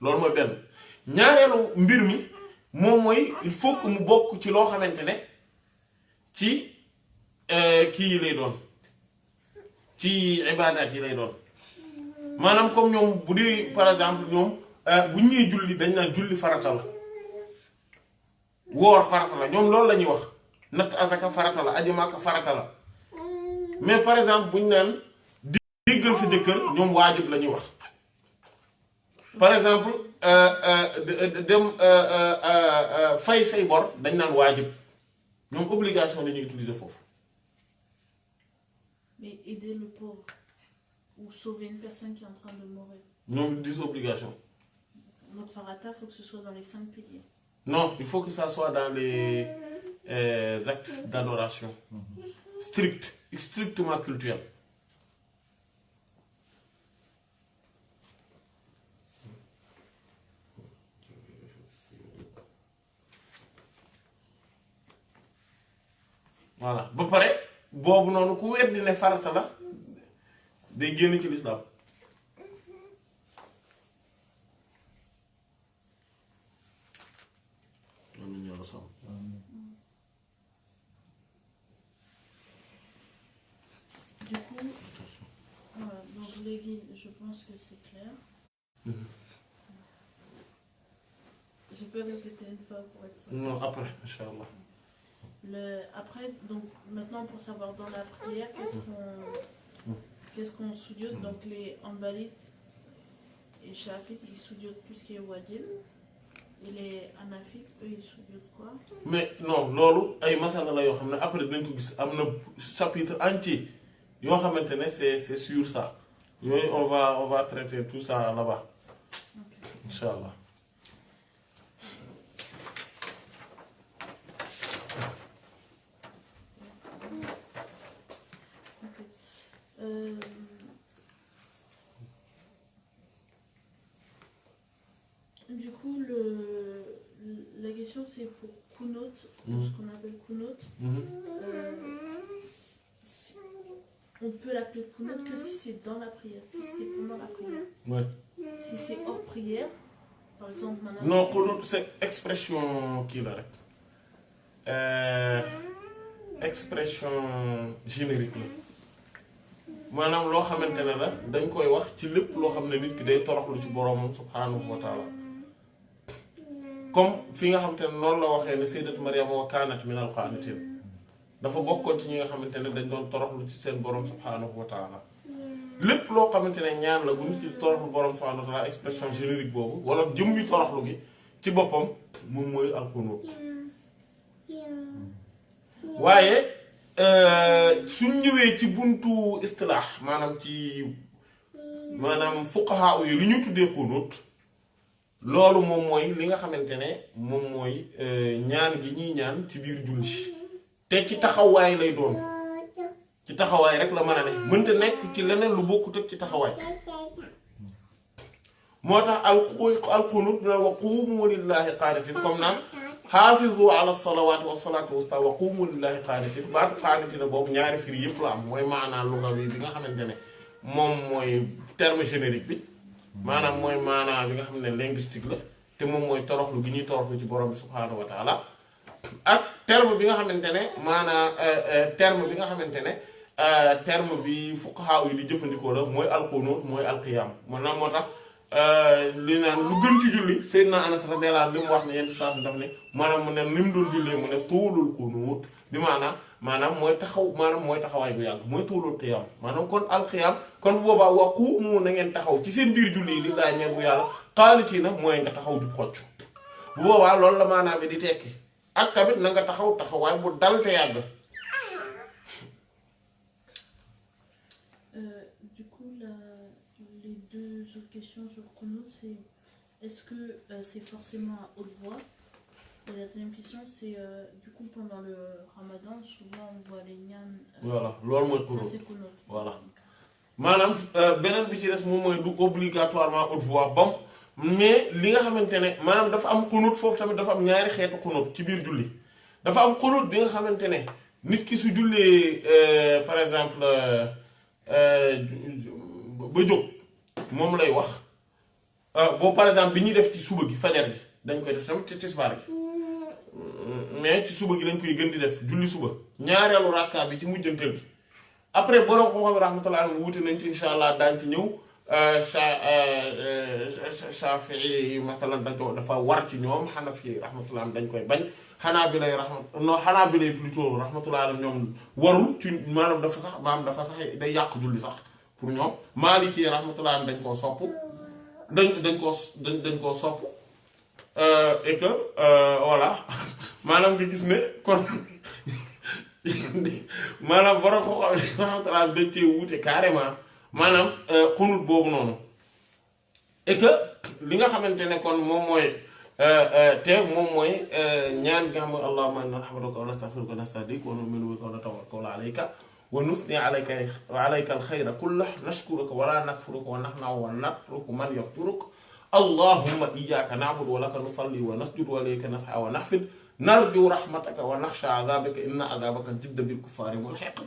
loolu mooy benn ñaareelu mbir mi moom mooy il faut que mu bokk ci loo xamante ne ci kii yi lay doon ci ibaadaat yi lay doon maanaam comme ñoom bu dee par exemple ñoom bu ñu nee julli dañ naan julli farata la woor farata la ñoom loolu la ñuy wax natt azaka farata la aji Makka farata la mais par exemple bu ñu naan déggal sa jëkkër ñoom waajib la ñuy wax par exemple dem fay say bor dañ naan waajib ñoom obligation la ñuy utiliser foofu. Mais aider le pauvre ou sauver une personne qui est en train de mourir. ñoom dis obligation. Donc farata, il faut que ce soit dans les 5 piliers. Non, il faut que ça soit dans les actes d'adoration. Strictement cultuel. Voilà ba pare boobu noonu ku weddi ne farata la day génn ci l'islam. Du coup, voilà, donc les guides, je pense que c'est clair. Je peux répéter une fois pour être sûr. Non, après, Inch'Allah. Après, donc maintenant pour savoir dans la prière, qu'est-ce qu'on... qu'est-ce qu'on soudiote? Donc les Hanbalites et Shafites, ils soudiotent tout ce qui est wajib. Et les Hanafites, eux, ils soudiotent quoi? mais non loolu ay masala la yoo xam ne après dinañ ko gis am na chapitre entier yoo xamante ne c'est sur ça yooyu on va traiter tout ça là-bas incha allah. Euh, Du coup, la question c'est pour Kunut, ce qu'on appelle Kunut. On peut l'appeler Kunut que si c'est dans la prière, si c'est pendant la prière. Ouais. Si c'est hors prière, par exemple, maintenant. Non, Kunut c'est expression kii la rek expression générique la maanaam loo xamante ne la dañ koy wax ci lépp loo xam ne nit ki day toroxlu ci boroomam subhaanahu wa taala comme fi nga xamante ne noonu la waxee ne sayyidat Maryam wa kaanat minal qaanitiin dafa bokkoon ci ñi nga xamante ne dañ doon toroxlu ci seen boroom subhaanahu wa taala lépp loo xamante ne ñaan la bu nit ki toroxlu boroom subhaanahu wa taala expression générique boobu wala jëmmi toroxlu gi ci boppam moom mooy alqunut waaye suñ ñëwee ci buntu istilaax maanaam fuqaha yi li ñu tuddee qunut loolu moom mooy li nga xamante ne moom mooy ñaan gi ñuy ñaan ci biir julli te ci taxawaay lay doon ci taxawaay rek la mën a ne mënta nekk ci leneen lu bokkut ak ci taxawaay moo tax alqunut na wa quumu lillahi qaanitiin comme naan xaafizu ala salawaati wa salaatu wusta wa quumu lillahi qaanitiin baatu qaanitiin boobu ñaari firi yëpp la am mooy maanaa lugawi bi nga xamante ne moom mooy terme générique bi maanaam mooy maanaa bi nga xam ne linguistique la te moom mooy toroxlu gi ñuy toroxlu ci borom bi subhaanahu wa taala ak terme bi nga xamante ne maanaa terme bi nga xamante ne terme bi fuqahaa yi di jëfandikoo la mooy alqunut mooy alqiyaam maanaam moo tax li naan lu gën ci julli Seydina Anas radiyallahu anhu li mu wax ne yenn saa daf ne maanaam mu ne ni mu doon jullee mu ne tuulul qunut bi maanaam mooy taxawaay bu yàgg mooy tuulul qiyaam maanaam kon alqiyaam kon bu boobaa wa quumu na ngeen taxaw ci seen biir julli yi li daa ñeen bu yàlla qaanitiin mooy nga taxaw jub xocc bu boobaa loolu la maanaam bi di tekki ak tamit na nga taxawaay bu dal te yàgg. Du coup, les deux autres questions sur Kunut, c'est est-ce que c'est forcément à haute voix? Et la deuxième question, c'est du coup pendant le Ramadan, souvent on voit les ñaan. Voilà, loolu mooy Kunut. Ça c'est Kunut. Voilà maanaam beneen bi ci des moom mooy du obligatoirement haute voix bon mais li nga xamante ne maanaam dafa am Kunut foofu tamit dafa am ñaari xeetu Kunut ci biir julli dafa am Kunut bi nga xamante ne nit ki su jullee par exemple ba jóg moom lay wax boobu par exemple bi ñuy def ci suba gi fajar gi dañ koy def tamit ci tisbaar gi mais ci suba gi lañ koy gën di def julli suba ñaareelu rakka bi ci mujjanteel gi après borom xam-xam rahmatullah alayhi wuute nañ ci insha allah daañ ci ñëw Shafii masalan dafa war ci ñoom Hanafi rahmatullah dañ koy bañ Hanabila plutôt rahmatullah alayhi ñoom warul ci maanaam dafa sax day yàq julli sax pour ñoom Maliki rahmatullah dañ koo sopp dañ koo sopp et que voilà maanaam nga gis ne kon maanaam borom ko xam ne rahmatullah dañ cee wuute carrément maanaam xunut boobu noonu et que li nga xamante ne kon moom mooy ñaan nga xam ne allahumma inna nahmaduka wa nastaghfiruka wa nastahdiika wa nu'minu bika wa natawakkalu alayka wa nusni alayka al-khayra kullahu nashkuruka wa la nakfuruka wa nahmadu wa natruku man yafturuka allahumma iyyaka na'budu wa laka nusalli wa nasjudu wa ilayka nas'a wa nahfid narju rahmataka wa nakhsha 'adhabaka inna 'adhabaka jidda bil kuffari mulhiq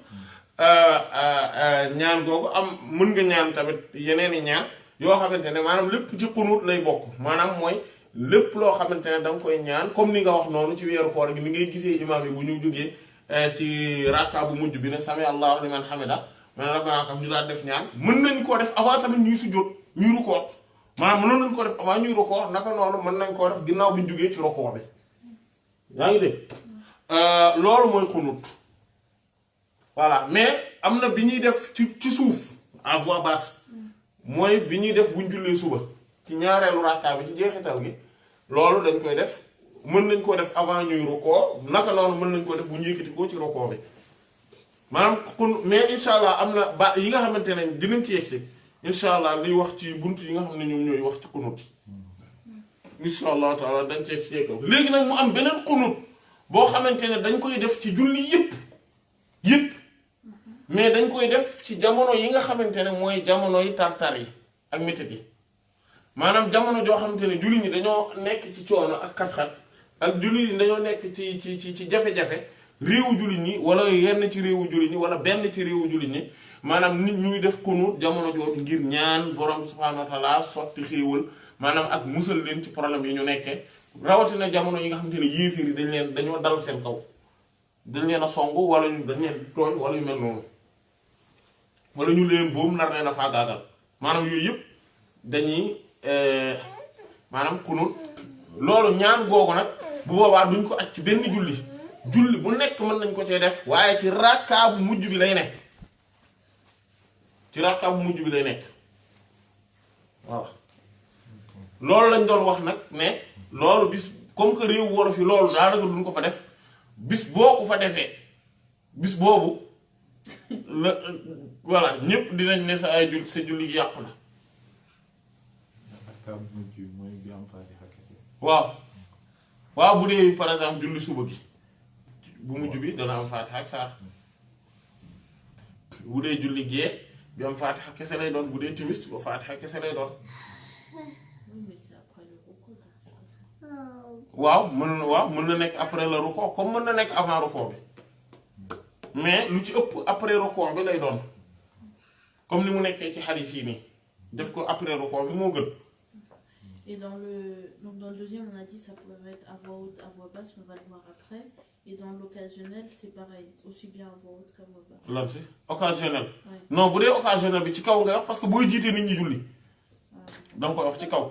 ñaan googu am mën nga ñaan tamit yeneeni ñaan yoo xamante ne maanaam lépp ci qunut lay bokk maanaam mooy lépp loo xamante ne danga koy ñaan comme ni nga wax noonu ci weeru koor gi ni ngay gisee imaam yi bu ñu jógee ci rakka bu mujj bi ne sami allahu liman hamida maanaam rabbana kam ñu daal def ñaan mën nañ koo def avant tamit ñuy sujjóot ñuy rukoor maanaam mënoon nañ ko def avant ñuy rukoor naka noonu mën nañ koo def ginnaaw bi ñu jógee ci rukoor bi yaa ngi dégg loolu mooy qunut voilà mais am na bi ñuy def ci suuf à voix basse mooy bi ñuy def buñ jullee suba ci ñaareelu rakkaa bi ci jeexital gi loolu dañ koy def mën nañ ko def avant ñuy rukkoo naka noonu mën nañ ko def bu ñu yëkkati ko ci rukkoo bi maanaam kun mais incha allah am na ba yi nga xamante ne dinañ ci yegsi incha allah liy wax ci bunt yi nga xam ne ñoom ñooy wax ci kunut incha allah taala dañ ci yegsi yeggam léegi nag mu am beneen kunut boo xamante ne dañ koy def ci julli yëpp mais dañ koy def ci jamono yi nga xamante ne mooy jamono yi tartar yi ak métit yi maanaam jamono joo xamante ne julli ñi dañoo nekk ci coono ak xat-xat ak julli ñi dañoo nekk ci jafe-jafe réewu jullit ñi wala yenn ci réewu jullit ñi wala benn ci réewu jullit ñi maanaam nit ñuy def kunut jamono jooju ngir ñaan borom subhaanahu wa taala sotti xéewal maanaam ak musal leen ci problème yi ñu nekkee rawatina jamono yi nga xamante ne yéeféer yi dañoo dal seen kaw dañ leen a song wala ñu dañ leen tooñ wala yu mel noonu wala ñu leen boobu nar leen a faagaagal maanaam yooyu yëpp dañuy maanaam kunut loolu ñaan googu nag bu boobaa duñ ko aj ci benn julli bu nekk mën nañ ko cee def waaye ci rakkaa bu mujj bi lay nekk voilà loolu lañ doon wax nag ne loolu bis comme que réew wolof yi loolu daanaka duñ ko fa def bis boo ko fa defee bis boobu la voilà ñépp dinañ ne sa ay sa julli gi yàqu na waaw bu dee par exemple julli suba gi bu mujj bi dana am faatiha ak saar bu dee julli gee bi am faatiha kese lay doon bu dee timis ba faatiha kese lay doon waaw mën na nekk après le ruku comme mën na nekk avant ruku bi mais lu ci ëpp après ruku bi lay doon comme ni mu nekkee ci hadith yi nii def ko après ruku bi moo gën. Et dans le deuxième, on a dit ça pouvait être à voix haute, à voix basse, on va le voir après. Et dans l'occasionnel, c'est pareil, aussi bien à voix haute qu'à voix basse. Lan si occasionnel. Ouais. Non bu dee occasionnel bi ci kaw nga wax parce que booy jiite nit ñi julli. da nga koy wax ci kaw.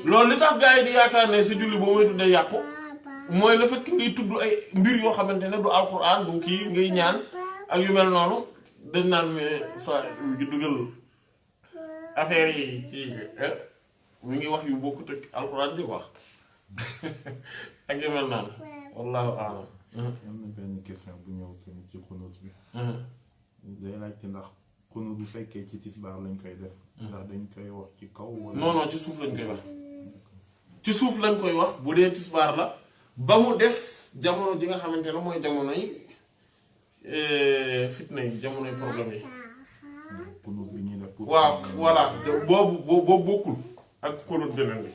loolu li tax gars yi di yaakaar ne sa julli boo may tuddee yàqu mooy le fait que ngay tudd ay mbir yoo xamante ne du alxuraan du kii ngay ñaan ak yu mel noonu dañ naan mais saa yu dugal affaire yi kii mu ngi wax yu bokkut ak alxuraan di quoi ak yu mel noonu wallahu a'lam. am na benn question bu ñëw tamit ci xunut bi. day laajte ndax xunut bu fekkee ci tisbaar lañ koy def. ndax dañ koy wax ci kaw wala. non ci suuf lañ koy wax. ci suuf lañ koy wax bu dee tisbaar la ba mu des jamono ji nga xamante ne mooy jamono yi fitna yi jamono yi problème yi. xunut bi ñuy def pour. waaw voilà boobu bokkul ak xunut beneen bi.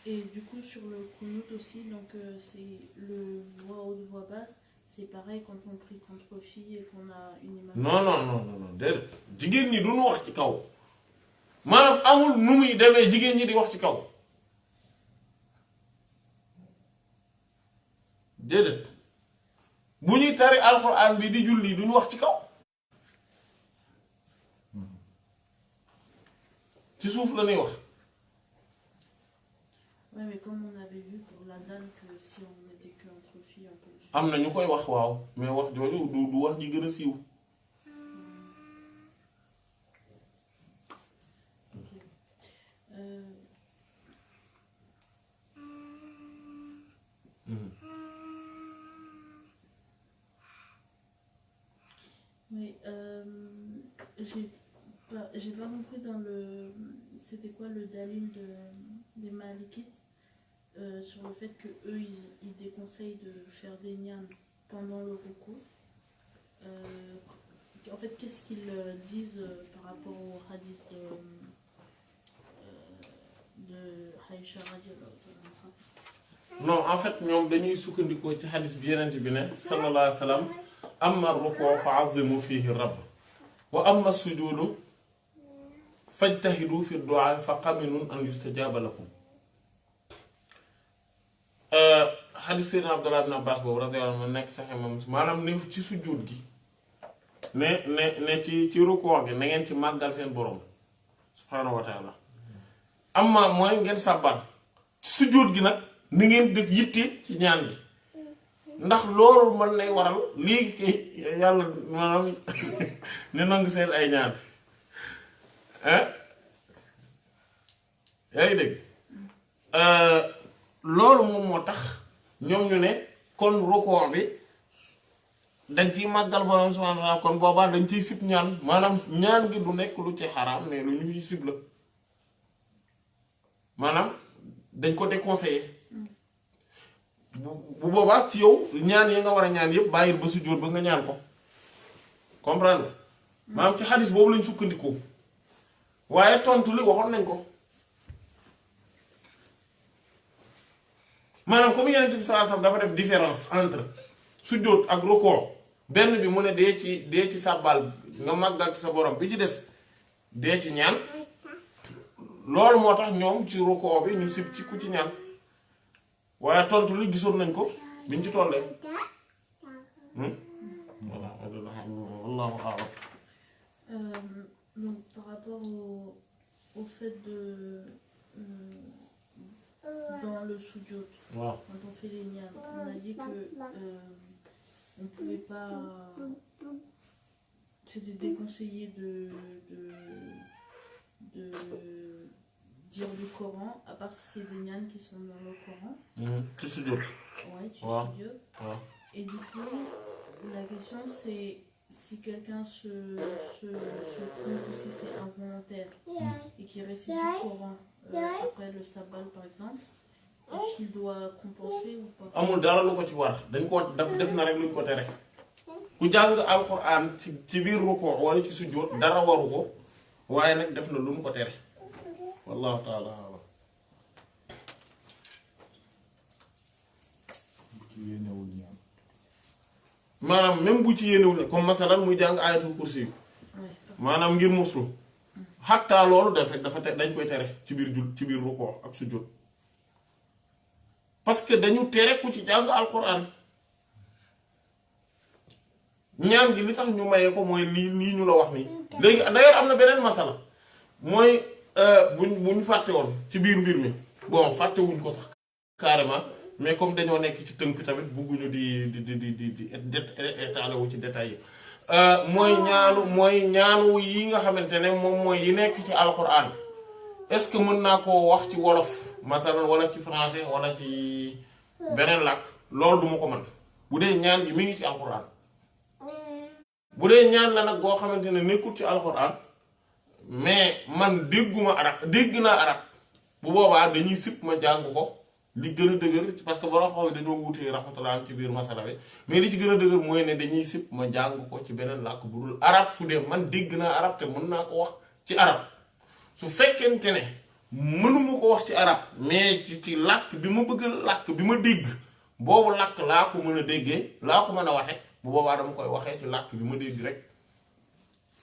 Et du coup sur le qunut aussi, donc c'est le voix haute, voix basse, c'est pareil quand on prie contre filles et qu'on a une image. non déedéet jigéen ñi duñu wax ci kaw maanaam amul nu muy demee jigéen ñi di wax ci kaw déedéet bu ñuy tari alxuraan bi di julli duñu wax ci kaw ci suuf la ñuy wax. Ouais, mais comme on avait vu pour l'azan que si on n'était que entre filles, on peut le faire. am na ñu koy wax waaw mais wax jooju du wax ji gën a siiw. Ok. Oui, j'ai pas compris dans le... C'était quoi le dalil des Malikites sur le fait que eux ils déconseillent de faire des niams pendant le recours. En fait, qu'est-ce qu'ils disent par rapport au hadith de Aïcha radiyallahu anha? Non, en fait ñoom dañuy sukkandikoo ci hadith bi Yonent bi ne sallallahu alayhi wa sallam amma ruku' fa'azzimu fihi rabb wa amma sujudu fajtahidu fi du'a fa qaminun an yustajaba lakum. Hadith Seydina Abdullah ibn Abbas boobu radiyallahu anhu nekk sax moom maanaam ne ci sujjóot gi ne ci rukkoo gi na ngeen ci màggal seen borom subhaanahu wa taala amma mooy ngeen sàbbal ci sujjóot gi nag ni ngeen def yitte ci ñaan gi ndax loolu mën nay waral léegi kay yàlla maanaam ne nangu seen ay ñaan yaa ngi dégg loolu moom moo tax ñoom ñu ne kon rukkoo bi dañ ciy màggal borom subhaanahu wa ta'aala kon boobaa dañ ciy sib ñaan maanaam ñaan gi du nekk lu ci xaraam mais lu ñuy sib la maanaam dañ ko déconseillé bu boobaa ci yow ñaan yi nga war a ñaan yépp bàyyil ba sujjóot ba nga ñaan ko comprendre maanaam ci xadis boobu lañ sukkandiku waaye tontu li waxoon nañ ko maanaam comme Yonent bi sallallahu alayhi wasallam dafa def différence entre sujjóot ak rukkoo benn bi mu ne dee ci sàbbal nga màggal ci sa borom bi ci des dee ci ñaan loolu moo tax ñoom ci rukkoo bi ñu sib ci ku ci ñaan waaye tontu li gisoon nañ ko biñ ci tollee voilà wallahu a'lam. Donc par rapport au fait de dans le sujoud, waaw quand on fait les niams, on a dit que on pouvait pas, c'était déconseillé de dire le Coran, à part si c'est des niams qui sont dans le Coran. ci sujjóot. Ouais, tu Wow. sujoud. waaw Et du coup, la question c'est si quelqu'un se trompe ou si c'est involontaire et qu'il récite du Coran après le sabbat par exemple, est-ce qu'il doit compenser ou pas? amul dara lu ko ci war dañ ko def na rek luñ ko tere ku jàng alquran ci biir rukkoo wala ci sujjóot dara waru ko waaye nag def na lu mu ko tere wallahu taala alam. bu ci yéenewul ñaan maanaam même bu ci yéenewul ne comme masalan muy jàng ayatul kursi yu Ouais. maanaam ngir muslu xattaa loolu dafa dañ koy tere ci biir rukkoo ak sujjóot parce que dañu tere ku ci jàng alquran ñaan gi li tax ñu mayee ko mooy lii ñu la wax nii léegi d'ailleurs am na beneen masala mooy buñ fàtte woon ci biir mbir mi bon fàttewuñ ko sax carrément mais comme dañoo nekk ci tënk tamit bugguñu di étaler wu ci détails yi mooy ñaanu yi nga xamante ne moom mooy yi nekk ci alquran est-ce que mën naa koo wax ci wolof matériel wala ci français wala ci beneen làkk loolu duma ko mën bu dee ñaan bi mi ngi ci alquran bu dee ñaan la nag goo xamante ne nekkul ci alquran mais man dégg naa arab bu boobaa dañuy sip ma jàng ko li gën a dëgër parce que borom xaw dañoo wutee rahmatullah ci biir masala bi mais li ci gën a dëgër mooy ne dañuy sip ma jàng ko ci beneen làkk bu dul arab su dee man dégg naa arab te mën naa ko wax ci arab su fekkente ne mënuma ko wax ci arab mais ci làkk bi ma bëgg làkk bi ma dégg boobu làkk laa ko mën a déggee laa ko mën a waxe bu boobaa dama koy waxee ci làkk bi ma dégg rek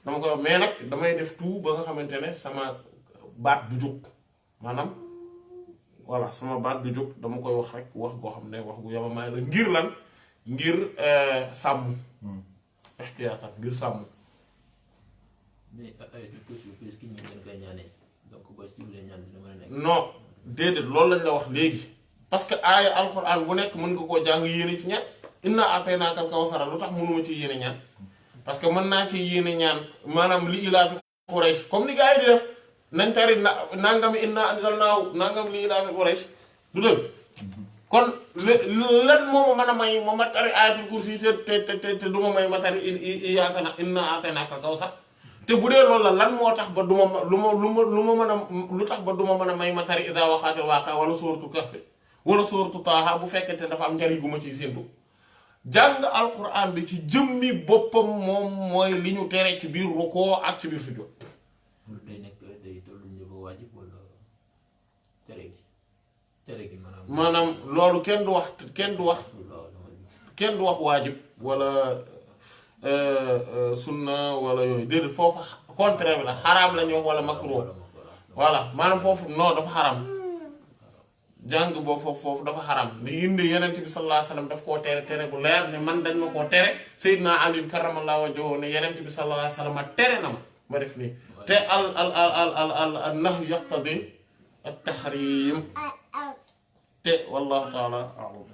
dama koy wax mais nag damay def tout ba nga xamante ne sama baat du jóg maanaam voilà sama baat du jóg dama koy wax rek wax goo xam ne wax gu yamamaay la ngir lan ngir sàmm ixtiyaatan ngir sàmm mais ayatul kursi est-ce que ñu leen koy ñaanee donc boo si jublee ñaan dina mën a nekk. non déedéet loolu lañ la wax léegi parce que aaya alxuraan bu nekk mën nga koo jàng yéene ci ñaan inna ataynaakal kawsara lu tax mënuma ci yéene ñaan parce que mën naa ci yéene ñaan maanaam li ilaa fi Quraysh comme ni gars yi di def nañ tari nangami inna anzalnaahu nangam li ilaa fi Quraysh du dëgg kon lan moo ma mën a may ma tari ayatul kursi te du ma may ma tari iyyaka na inna ataynaakal kawsar te bu dee loolu la lan moo tax ba duma lu ma mën a lu tax ba duma mën a may ma tari iza waqa'atil waqi'a wala sóoratu Kahf wala sóoratu Taaha bu fekkente dafa am njariñ gu ma ciy séntu jàng alquran bi ci jëmmi boppam moom mooy li ñu tere ci biir rukoo ak ci biir sujjóot. loolu day nekk day tollu niveau waajib wala tere gi maanaam loolu kenn du wax waajib wala sunna wala yooyu déedéet foofu contraire bi la xaraam la ñu wax wala makruh voilà maanaam foofu non dafa xaraam jàng boobu foofu dafa xaraam li indi yenent bi sallallahu alayhi wasallam daf koo tere bu leer ne man dañ ma koo tere Seydina Ali karramallahu wajhahu ne yenent bi sallallahu alayhi wasallam tere na ma def nii te al nahyu yaqtadi at tahrim te wallahu taala a'lam.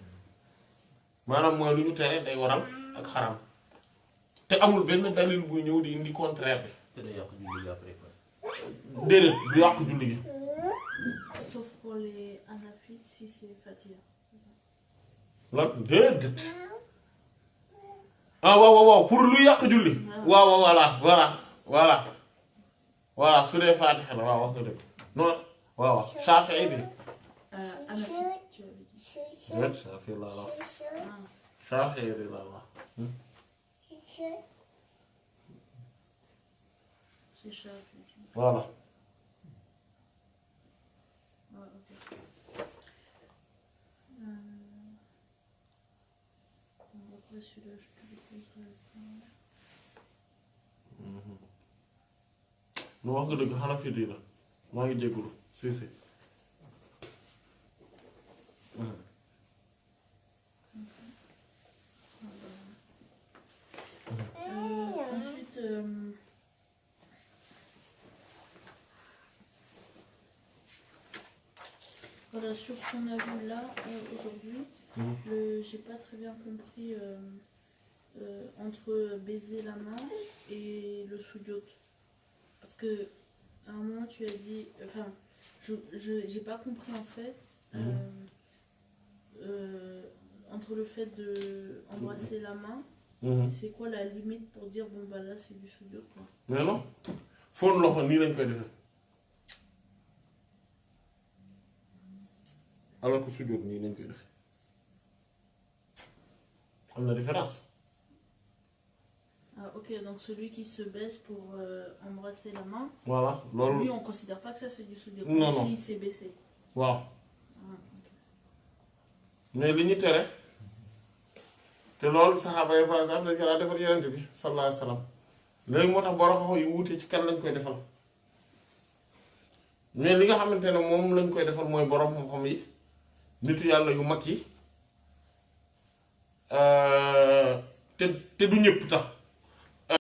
maanaam mooy lu ñu tere day waral ak xaram te amul benn dalil bu ñëw di indi contraire bi. te day yàq julli gi après quoi. déedéet du yàq julli gi. Sauf pour les anaphites si c'est Fatiha. lan déedéet. ah waaw pour lu yàq julli. waaw voilà su dee Fatiha la waaw wax nga dëgg non waaw Shafi'i bi. Anaphites, tu avais dit. déet Shafi'i la wax Shafi'i bi la wax. C'est Shafi'i. voilà. Ouais, ok. Après celui-là, je te le poserai après. nu wax nga dëgg Hanafi di la maa ngi jégalu si. Ensuite, voilà, sur son avis là, aujourd'hui, j'ai pas très bien compris entre baiser la main et le soudiote. Parce que à un moment tu as dit, enfin, j'ai pas compris en fait, entre le fait de embrasser la main. C'est quoi la limite pour dire bon bah là c'est du soudiote quoi. mais non fóon loxo nii lañ koy defee alors que sujjóot nii lañ koy defee am na différence. Ah ok, donc celui qui se baisse pour embrasser la main, voilà loolu. lui on considère pas que ça c'est du soudiote. Non, non. S'il s'est baissé. waaw Ah, ok. mais li ñu tere te loolu saxaaba yi par exemple dañ ko daa defal yenente bi sallallahu alayhi wa sallam léegi moo tax borom xam yu wuute ci kan lañ koy defal mais li nga xamante ne moom lañ koy defal mooy borom xam-xam yi nitu yàlla yu mag yi te du ñëpp tax